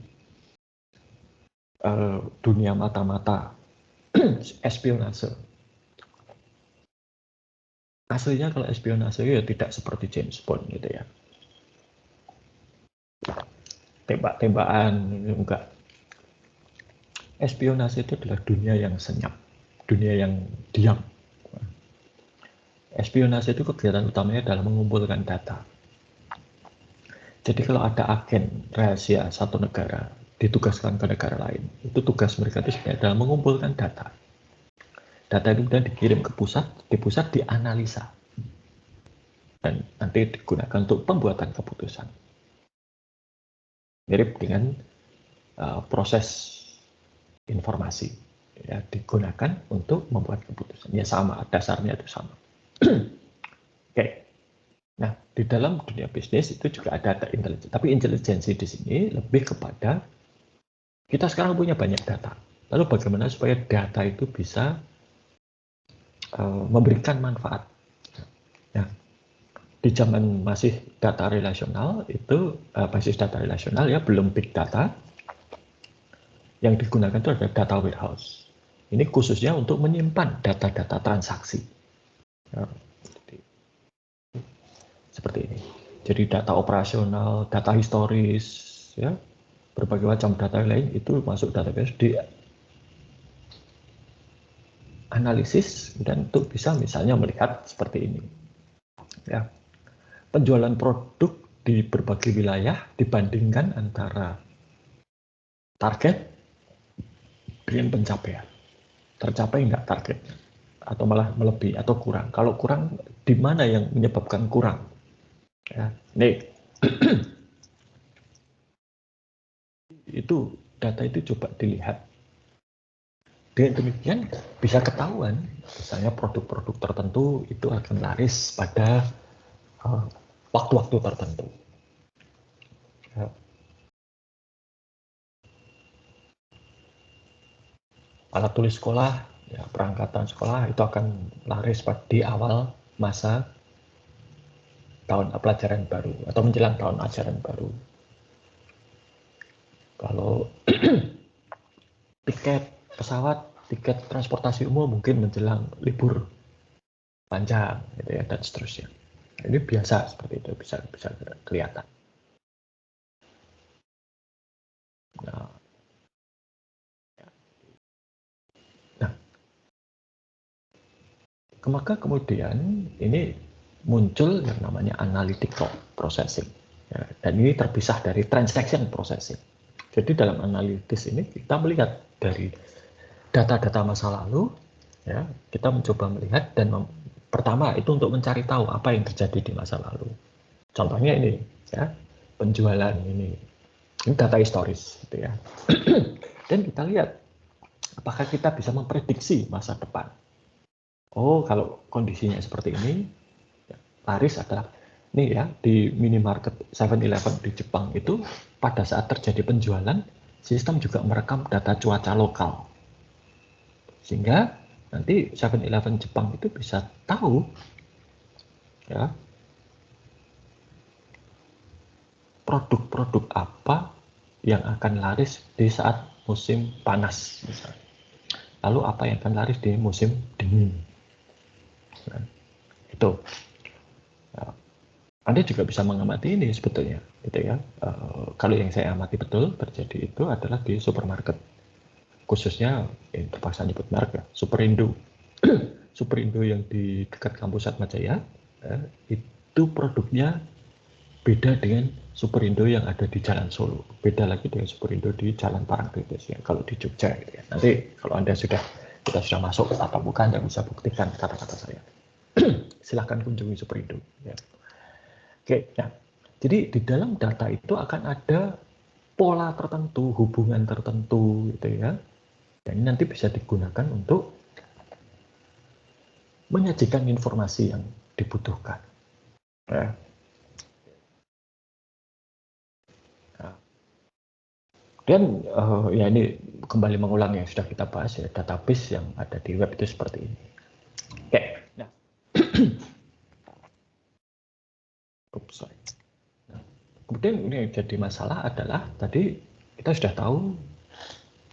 dunia mata-mata, espionase. Aslinya kalau espionase ya tidak seperti James Bond gitu ya. Tembak-tembakan, enggak. Espionase itu adalah dunia yang senyap, dunia yang diam. Espionase itu kegiatan utamanya adalah mengumpulkan data. Jadi kalau ada agen rahasia satu negara ditugaskan ke negara lain, itu tugas mereka itu sebenarnya adalah mengumpulkan data. Data itu kemudian dikirim ke pusat, di pusat dianalisa, dan nanti digunakan untuk pembuatan keputusan. Mirip dengan proses informasi, ya, digunakan untuk membuat keputusan. Ya sama, dasarnya itu sama. Oke. Nah, di dalam dunia bisnis itu juga ada intelijensi. Tapi intelijensi di sini lebih kepada kita sekarang punya banyak data. Lalu bagaimana supaya data itu bisa memberikan manfaat. Nah, di zaman masih data relasional itu basis data relasional ya, belum big data. Yang digunakan itu adalah data warehouse. Ini khususnya untuk menyimpan data-data transaksi. Ya, seperti ini. Jadi data operasional, data historis, ya, berbagai macam data lain itu masuk database di analisis dan untuk bisa misalnya melihat seperti ini. Ya, penjualan produk di berbagai wilayah dibandingkan antara target dengan pencapaian. Tercapai enggak targetnya? Atau malah melebihi atau kurang? Kalau kurang, di mana yang menyebabkan kurang? Ya, nih, itu data itu coba dilihat. Dengan demikian bisa ketahuan, misalnya produk-produk tertentu itu akan laris pada waktu-waktu tertentu. Ya. Alat tulis sekolah, ya, perangkatan sekolah itu akan laris di awal masa tahun pelajaran baru atau menjelang tahun ajaran baru. Kalau tiket pesawat, tiket transportasi umum mungkin menjelang libur panjang, gitu ya, dan seterusnya. Ini biasa seperti itu, bisa kelihatan. Nah, maka kemudian ini muncul yang namanya analytical processing, ya, dan ini terpisah dari transaction processing. Jadi dalam analitis ini kita melihat dari data-data masa lalu, ya, kita mencoba melihat dan pertama itu untuk mencari tahu apa yang terjadi di masa lalu. Contohnya ini, ya, penjualan ini data historis, gitu ya. Dan kita lihat apakah kita bisa memprediksi masa depan. Oh, kalau kondisinya seperti ini, ya, laris adalah nih ya, di minimarket 7-Eleven di Jepang itu pada saat terjadi penjualan, sistem juga merekam data cuaca lokal. Sehingga nanti 7-Eleven Jepang itu bisa tahu, ya, produk-produk apa yang akan laris di saat musim panas misalnya. Lalu apa yang akan laris di musim dingin. Nah, itu. Nah, Anda juga bisa mengamati ini sebetulnya, gitu ya. Kalau yang saya amati betul terjadi itu adalah di supermarket, khususnya terpaksa nyebut merek ya, Superindo. Superindo yang di dekat kampus Atmajaya, itu produknya beda dengan Superindo yang ada di Jalan Solo, beda lagi dengan Superindo di Jalan Parangtritis ya, kalau di Jogja, gitu ya. Nanti kalau Anda kita sudah masuk ke tatap muka, Anda bisa buktikan kata-kata saya. Silahkan kunjungi Superindo. Ya. Oke, nah, jadi di dalam data itu akan ada pola tertentu, hubungan tertentu, gitu ya. Dan ini nanti bisa digunakan untuk menyajikan informasi yang dibutuhkan. Ya. Nah, Dan ya ini kembali mengulang yang sudah kita bahas ya, database yang ada di web itu seperti ini. Oke, nah, oops, sorry. Nah, kemudian ini yang jadi masalah adalah tadi kita sudah tahu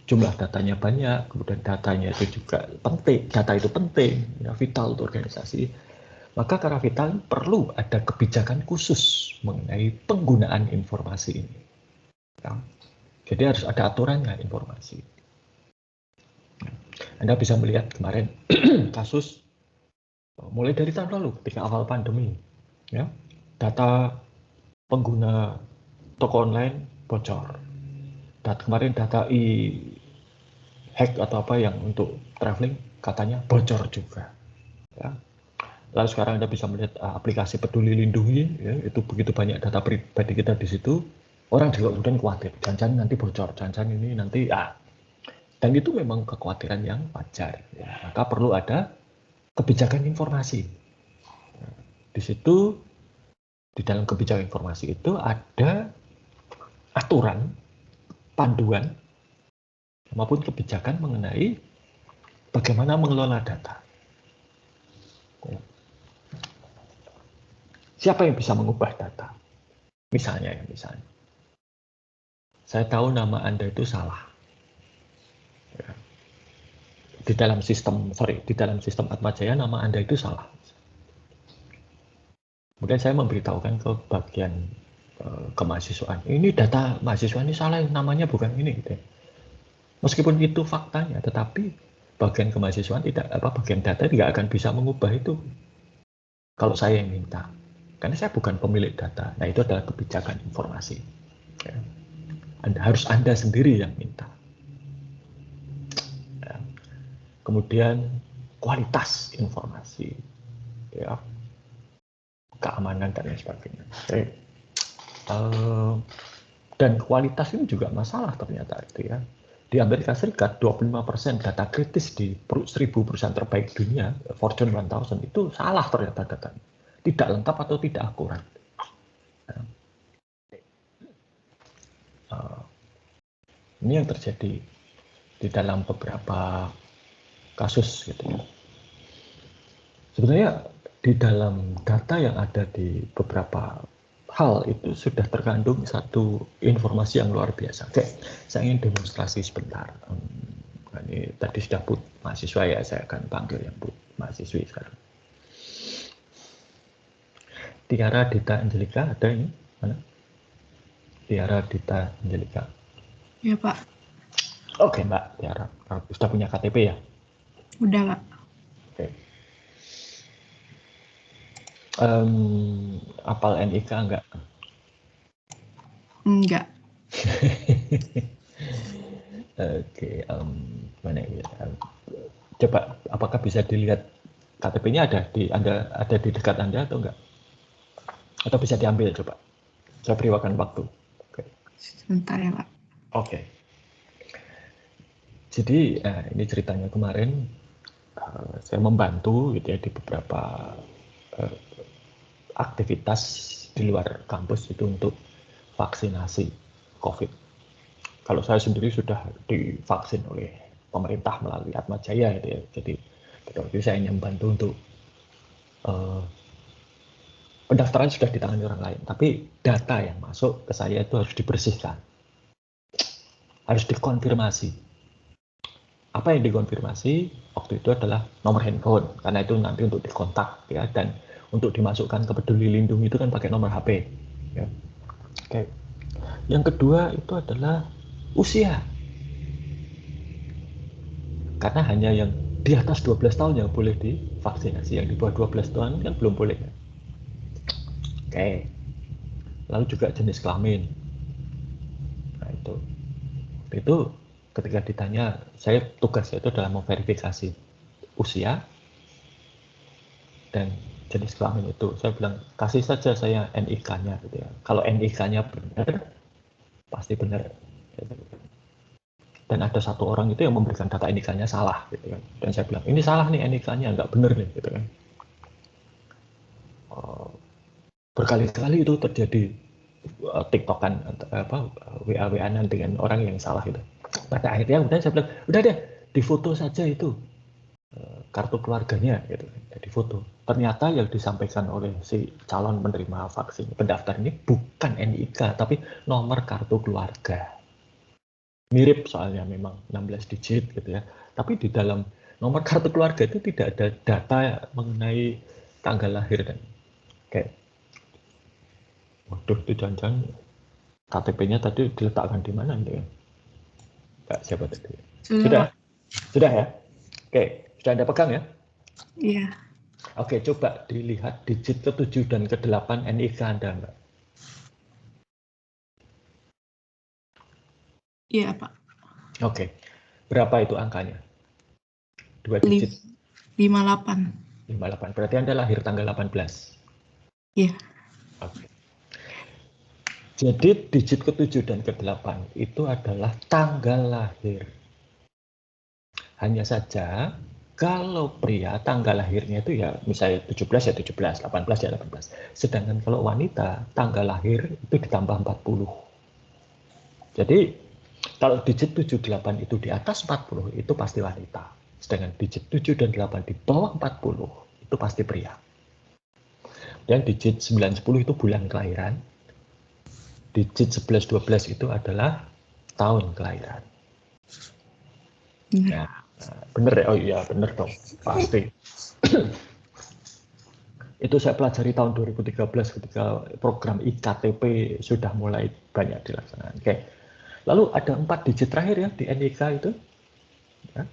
jumlah datanya banyak, kemudian datanya itu juga penting, data itu penting, ya, vital untuk organisasi. Maka karena vital perlu ada kebijakan khusus mengenai penggunaan informasi ini. Ya. Jadi harus ada aturannya informasi. Anda bisa melihat kemarin kasus mulai dari tahun lalu ketika awal pandemi, ya, data pengguna toko online bocor. Dan kemarin data hack atau apa yang untuk traveling katanya bocor juga. Ya. Lalu sekarang Anda bisa melihat aplikasi Peduli Lindungi, ya, itu begitu banyak data pribadi kita di situ. Orang juga kemudian khawatir, jangan-jangan nanti bocor, jangan-jangan ini nanti dan itu memang kekhawatiran yang wajar. Ya. Maka perlu ada kebijakan informasi. Di situ, di dalam kebijakan informasi itu ada aturan, panduan, maupun kebijakan mengenai bagaimana mengelola data. Ya. Siapa yang bisa mengubah data? Misalnya, saya tahu nama Anda itu salah. Ya. Di dalam sistem Atmajaya nama Anda itu salah. Kemudian saya memberitahukan ke bagian kemahasiswaan, ini data mahasiswa ini salah, namanya bukan ini. Gitu. Meskipun itu faktanya, tetapi bagian kemahasiswaan bagian data tidak akan bisa mengubah itu. Kalau saya yang minta, karena saya bukan pemilik data. Nah itu adalah kebijakan informasi. Ya. Harus Anda sendiri yang minta. Ya. Kemudian kualitas informasi, ya, keamanan dan lain sebagainya. Okay. Dan kualitas ini juga masalah ternyata itu ya. Di Amerika Serikat 25% data kritis di 1000 perusahaan terbaik dunia, Fortune 1000 itu salah ternyata datanya. Tidak lengkap atau tidak akurat. Ini yang terjadi di dalam beberapa kasus gitu. Sebenarnya di dalam data yang ada di beberapa hal itu sudah terkandung satu informasi yang luar biasa. Oke, saya ingin demonstrasi sebentar. Ini tadi sudah put mahasiswa ya, saya akan panggil yang put mahasiswi sekarang. Tiara Dita Angelika ada ini? Mana? Tiara Dita Angelika. Ya Pak. Oke Mbak Tiara, sudah punya KTP ya? Udah Pak. Oke. Apal NIK enggak? Enggak. Oke, mana ya? Coba, apakah bisa dilihat KTP-nya ada di dekat Anda atau enggak? Atau bisa diambil coba? Saya beri waktu. Oke. Sebentar ya Pak. Oke. Jadi ini ceritanya kemarin saya membantu gitu ya di beberapa aktivitas di luar kampus itu untuk vaksinasi COVID. Kalau saya sendiri sudah divaksin oleh pemerintah melalui Atmajaya gitu ya. Jadi saya hanya membantu untuk pendaftaran sudah ditangani orang lain, tapi data yang masuk ke saya itu harus dibersihkan, harus dikonfirmasi. Apa yang dikonfirmasi waktu itu adalah nomor handphone, karena itu nanti untuk dikontak ya, dan untuk dimasukkan ke Peduli Lindungi itu kan pakai nomor HP. Ya. Oke. Yang kedua itu adalah usia. Karena hanya yang di atas 12 tahun yang boleh divaksinasi, yang di bawah 12 tahun kan belum boleh. Oke. Lalu juga jenis kelamin. Nah itu ketika ditanya, tugas saya itu adalah memverifikasi usia dan jenis kelamin itu. Saya bilang, kasih saja saya NIK-nya gitu ya. Kalau NIK-nya benar, pasti benar. Dan ada satu orang itu yang memberikan data NIK-nya salah gitu kan. Dan saya bilang, ini salah nih NIK-nya, nggak benar nih gitu kan. Berkali-kali itu terjadi. TikTokan apa WA-WA-an dengan orang yang salah gitu. Pada akhirnya kemudian saya bilang, udah deh difoto saja itu kartu keluarganya gitu, jadi foto. Ternyata yang disampaikan oleh si calon penerima vaksin pendaftar ini bukan NIK tapi nomor kartu keluarga. Mirip soalnya memang 16 digit gitu ya. Tapi di dalam nomor kartu keluarga itu tidak ada data mengenai tanggal lahir dan kayak waduh itu jangan-jangan KTP-nya tadi diletakkan di mana gitu ya. Enggak, siapa tadi? Sudah? Pak. Sudah ya? Oke, sudah Anda pegang ya? Iya. Oke, coba dilihat digit ke-7 dan ke-8 NIK Anda, Mbak. Iya, Pak. Oke, berapa itu angkanya? 2 digit. 58. 58. Berarti Anda lahir tanggal 18. Iya. Oke. Jadi digit ke-7 dan ke-8 itu adalah tanggal lahir. Hanya saja kalau pria tanggal lahirnya itu ya misalnya 17 ya 17, 18 ya 18. Sedangkan kalau wanita tanggal lahir itu ditambah 40. Jadi kalau digit 7, 8 itu di atas 40 itu pasti wanita. Sedangkan digit 7 dan 8 di bawah 40 itu pasti pria. Dan digit 9, 10 itu bulan kelahiran. Digit 11, 12 itu adalah tahun kelahiran. Benar. Ya, bener ya? Oh iya, bener dong. Pasti. Itu saya pelajari tahun 2013 ketika program IKTP sudah mulai banyak dilaksanakan. Oke. Lalu ada 4 digit terakhir ya di NIK itu. Ya.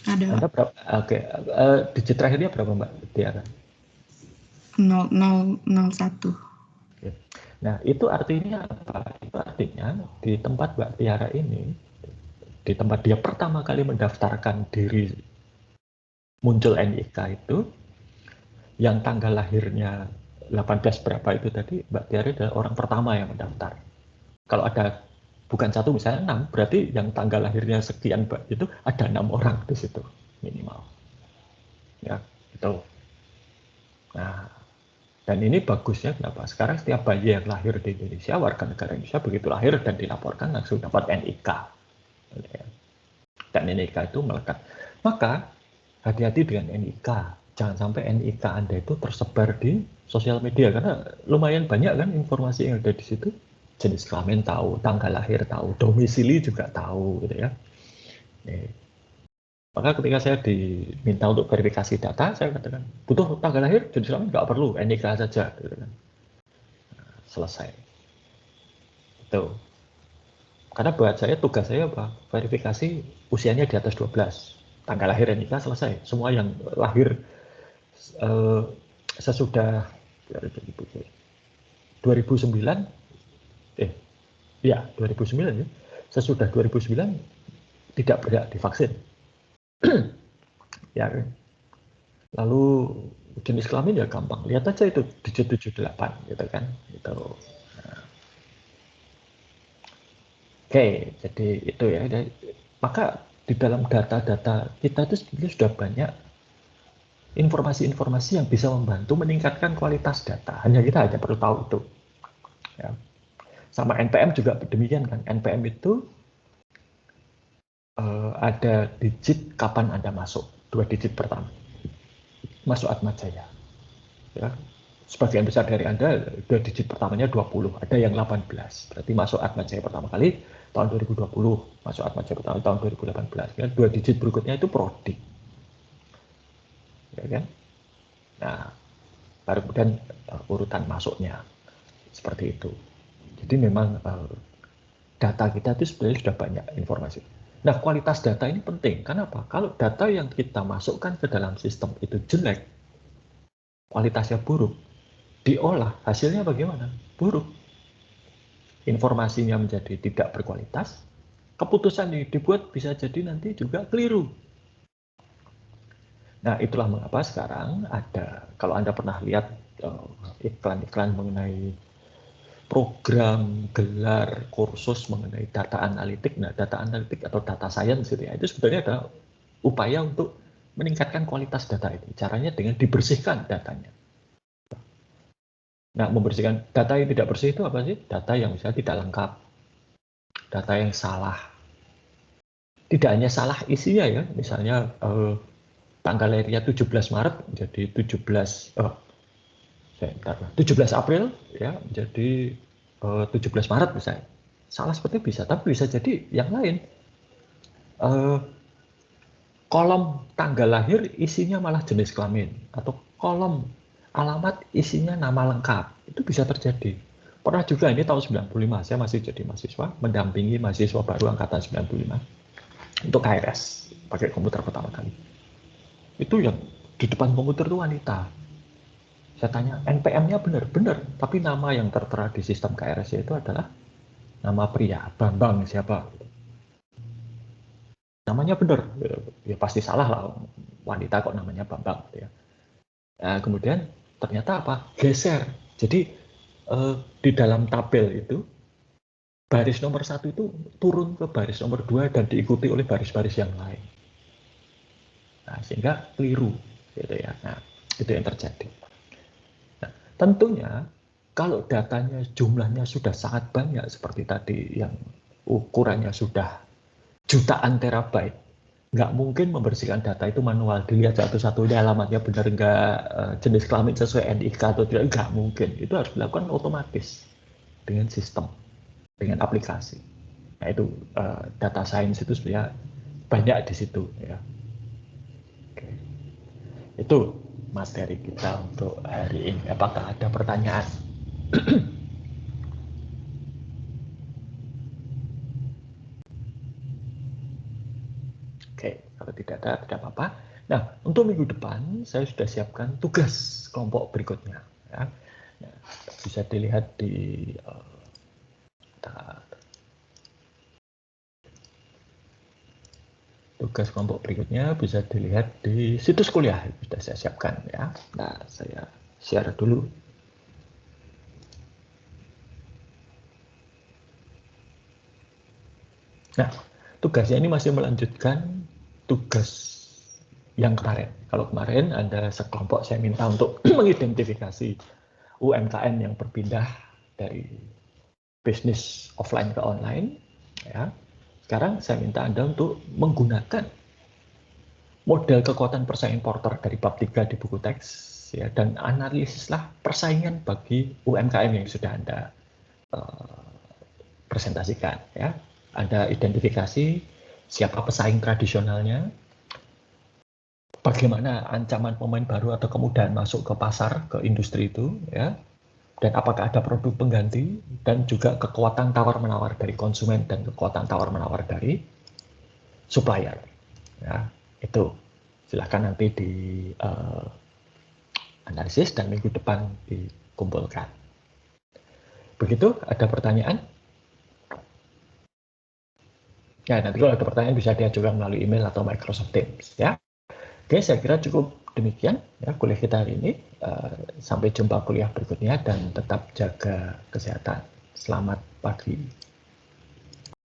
Ada, Anda Pak. berapa? Oke. Digit terakhirnya berapa, Mbak Tiara? 0001. Nah, itu artinya apa? Itu artinya di tempat Mbak Tiara ini, di tempat dia pertama kali mendaftarkan diri muncul NIK itu, yang tanggal lahirnya 18 berapa itu tadi, Mbak Tiara adalah orang pertama yang mendaftar. Kalau ada bukan satu misalnya 6, berarti yang tanggal lahirnya sekian Mbak itu ada 6 orang di situ minimal. Ya, itu. Nah, dan ini bagusnya kenapa? Sekarang setiap bayi yang lahir di Indonesia, warga negara Indonesia begitu lahir dan dilaporkan langsung dapat NIK. Dan NIK itu melekat. Maka hati-hati dengan NIK. Jangan sampai NIK Anda itu tersebar di sosial media karena lumayan banyak kan informasi yang ada di situ. Jenis kelamin tahu, tanggal lahir tahu, domisili juga tahu gitu ya. Nih. Maka ketika saya diminta untuk verifikasi data, saya katakan butuh tanggal lahir, jenis kelamin nggak perlu, NIK saja. Gitu kan. Selesai. Itu. Karena buat saya tugas saya apa? Verifikasi usianya di atas 12. Tanggal lahir NIK selesai. Semua yang lahir sesudah 2009 2009 ya. Sesudah 2009 tidak berhak divaksin. Ya. Lalu jenis kelamin ya gampang. Lihat aja itu digit 78 gitu kan. Itu. Oke, jadi itu ya. Maka di dalam data-data kita itu sebenarnya sudah banyak informasi-informasi yang bisa membantu meningkatkan kualitas data. Kita hanya perlu tahu itu. Ya. Sama NPM juga demikian kan. NPM itu ada digit kapan Anda masuk, 2 digit pertama. Masuk Atma Jaya. Ya. Sebagian besar dari Anda 2 digit pertamanya 20, ada yang 18. Berarti masuk Atma Jaya pertama kali tahun 2020, masuk Atma Jaya pertama tahun 2018. Ya, 2 digit berikutnya itu prodi. Ya kan? Nah, baru kemudian urutan masuknya seperti itu. Jadi memang data kita itu sebenarnya sudah banyak informasi. Nah, kualitas data ini penting. Kenapa? Kalau data yang kita masukkan ke dalam sistem itu jelek, kualitasnya buruk, diolah, hasilnya bagaimana? Buruk. Informasinya menjadi tidak berkualitas, keputusan yang dibuat bisa jadi nanti juga keliru. Nah, itulah mengapa sekarang ada, kalau Anda pernah lihat iklan-iklan mengenai program, gelar, kursus mengenai data analitik. Nah, data analitik atau data science itu sebenarnya adalah upaya untuk meningkatkan kualitas data itu. Caranya dengan dibersihkan datanya. Nah, membersihkan data yang tidak bersih itu apa sih? Data yang misalnya tidak lengkap, data yang salah. Tidak hanya salah isinya ya, misalnya tanggal lahirnya 17 Maret jadi 17 April ya menjadi 17 Maret misalnya. Salah seperti bisa, tapi bisa jadi yang lain. Kolom tanggal lahir isinya malah jenis kelamin, atau kolom alamat isinya nama lengkap. Itu bisa terjadi. Pernah juga ini tahun 95, saya masih jadi mahasiswa, mendampingi mahasiswa baru angkatan 95 untuk KRS, pakai komputer pertama kali. Itu yang di depan komputer itu wanita. Saya tanya, NPM-nya benar, tapi nama yang tertera di sistem KRS itu adalah nama pria, Bambang siapa. Namanya benar, ya pasti salah lah, wanita kok namanya Bambang. Ya. Nah, kemudian ternyata apa? Geser. Jadi di dalam tabel itu, baris nomor 1 itu turun ke baris nomor 2 dan diikuti oleh baris-baris yang lain. Nah, sehingga keliru. Gitu ya. Nah, itu yang terjadi. Nah, tentunya kalau datanya jumlahnya sudah sangat banyak seperti tadi yang ukurannya sudah jutaan terabyte, nggak mungkin membersihkan data itu manual, dilihat satu-satu ini alamatnya benar nggak, jenis kelamin sesuai NIK atau tidak, nggak mungkin. Itu harus dilakukan otomatis dengan sistem, dengan aplikasi. Nah itu data science itu sebenarnya banyak di situ ya. Oke. Itu materi kita untuk hari ini. Apakah ada pertanyaan? Oke, kalau tidak ada, tidak apa-apa. Nah, untuk minggu depan, saya sudah siapkan tugas kelompok berikutnya. Ya. Nah, bisa dilihat di tugas kelompok berikutnya, bisa dilihat di situs kuliah. Sudah saya siapkan. Ya. Nah, saya share dulu. Nah, tugasnya ini masih melanjutkan tugas yang kemarin. Kalau kemarin ada sekelompok saya minta untuk mengidentifikasi UMKM yang berpindah dari bisnis offline ke online. Ya. Sekarang saya minta Anda untuk menggunakan model kekuatan persaingan Porter dari bab 3 di buku teks, ya, dan analisislah persaingan bagi UMKM yang sudah Anda presentasikan. Ya. Anda identifikasi siapa pesaing tradisionalnya, bagaimana ancaman pemain baru atau kemudahan masuk ke pasar, ke industri itu, ya, dan apakah ada produk pengganti, dan juga kekuatan tawar-menawar dari konsumen dan kekuatan tawar-menawar dari supplier. Ya, itu silahkan nanti di analisis dan minggu depan dikumpulkan. Begitu, ada pertanyaan? Ya, nanti kalau ada pertanyaan bisa diajukan melalui email atau Microsoft Teams. Ya. Oke, saya kira cukup demikian ya kuliah kita hari ini. Sampai jumpa kuliah berikutnya dan tetap jaga kesehatan. Selamat pagi.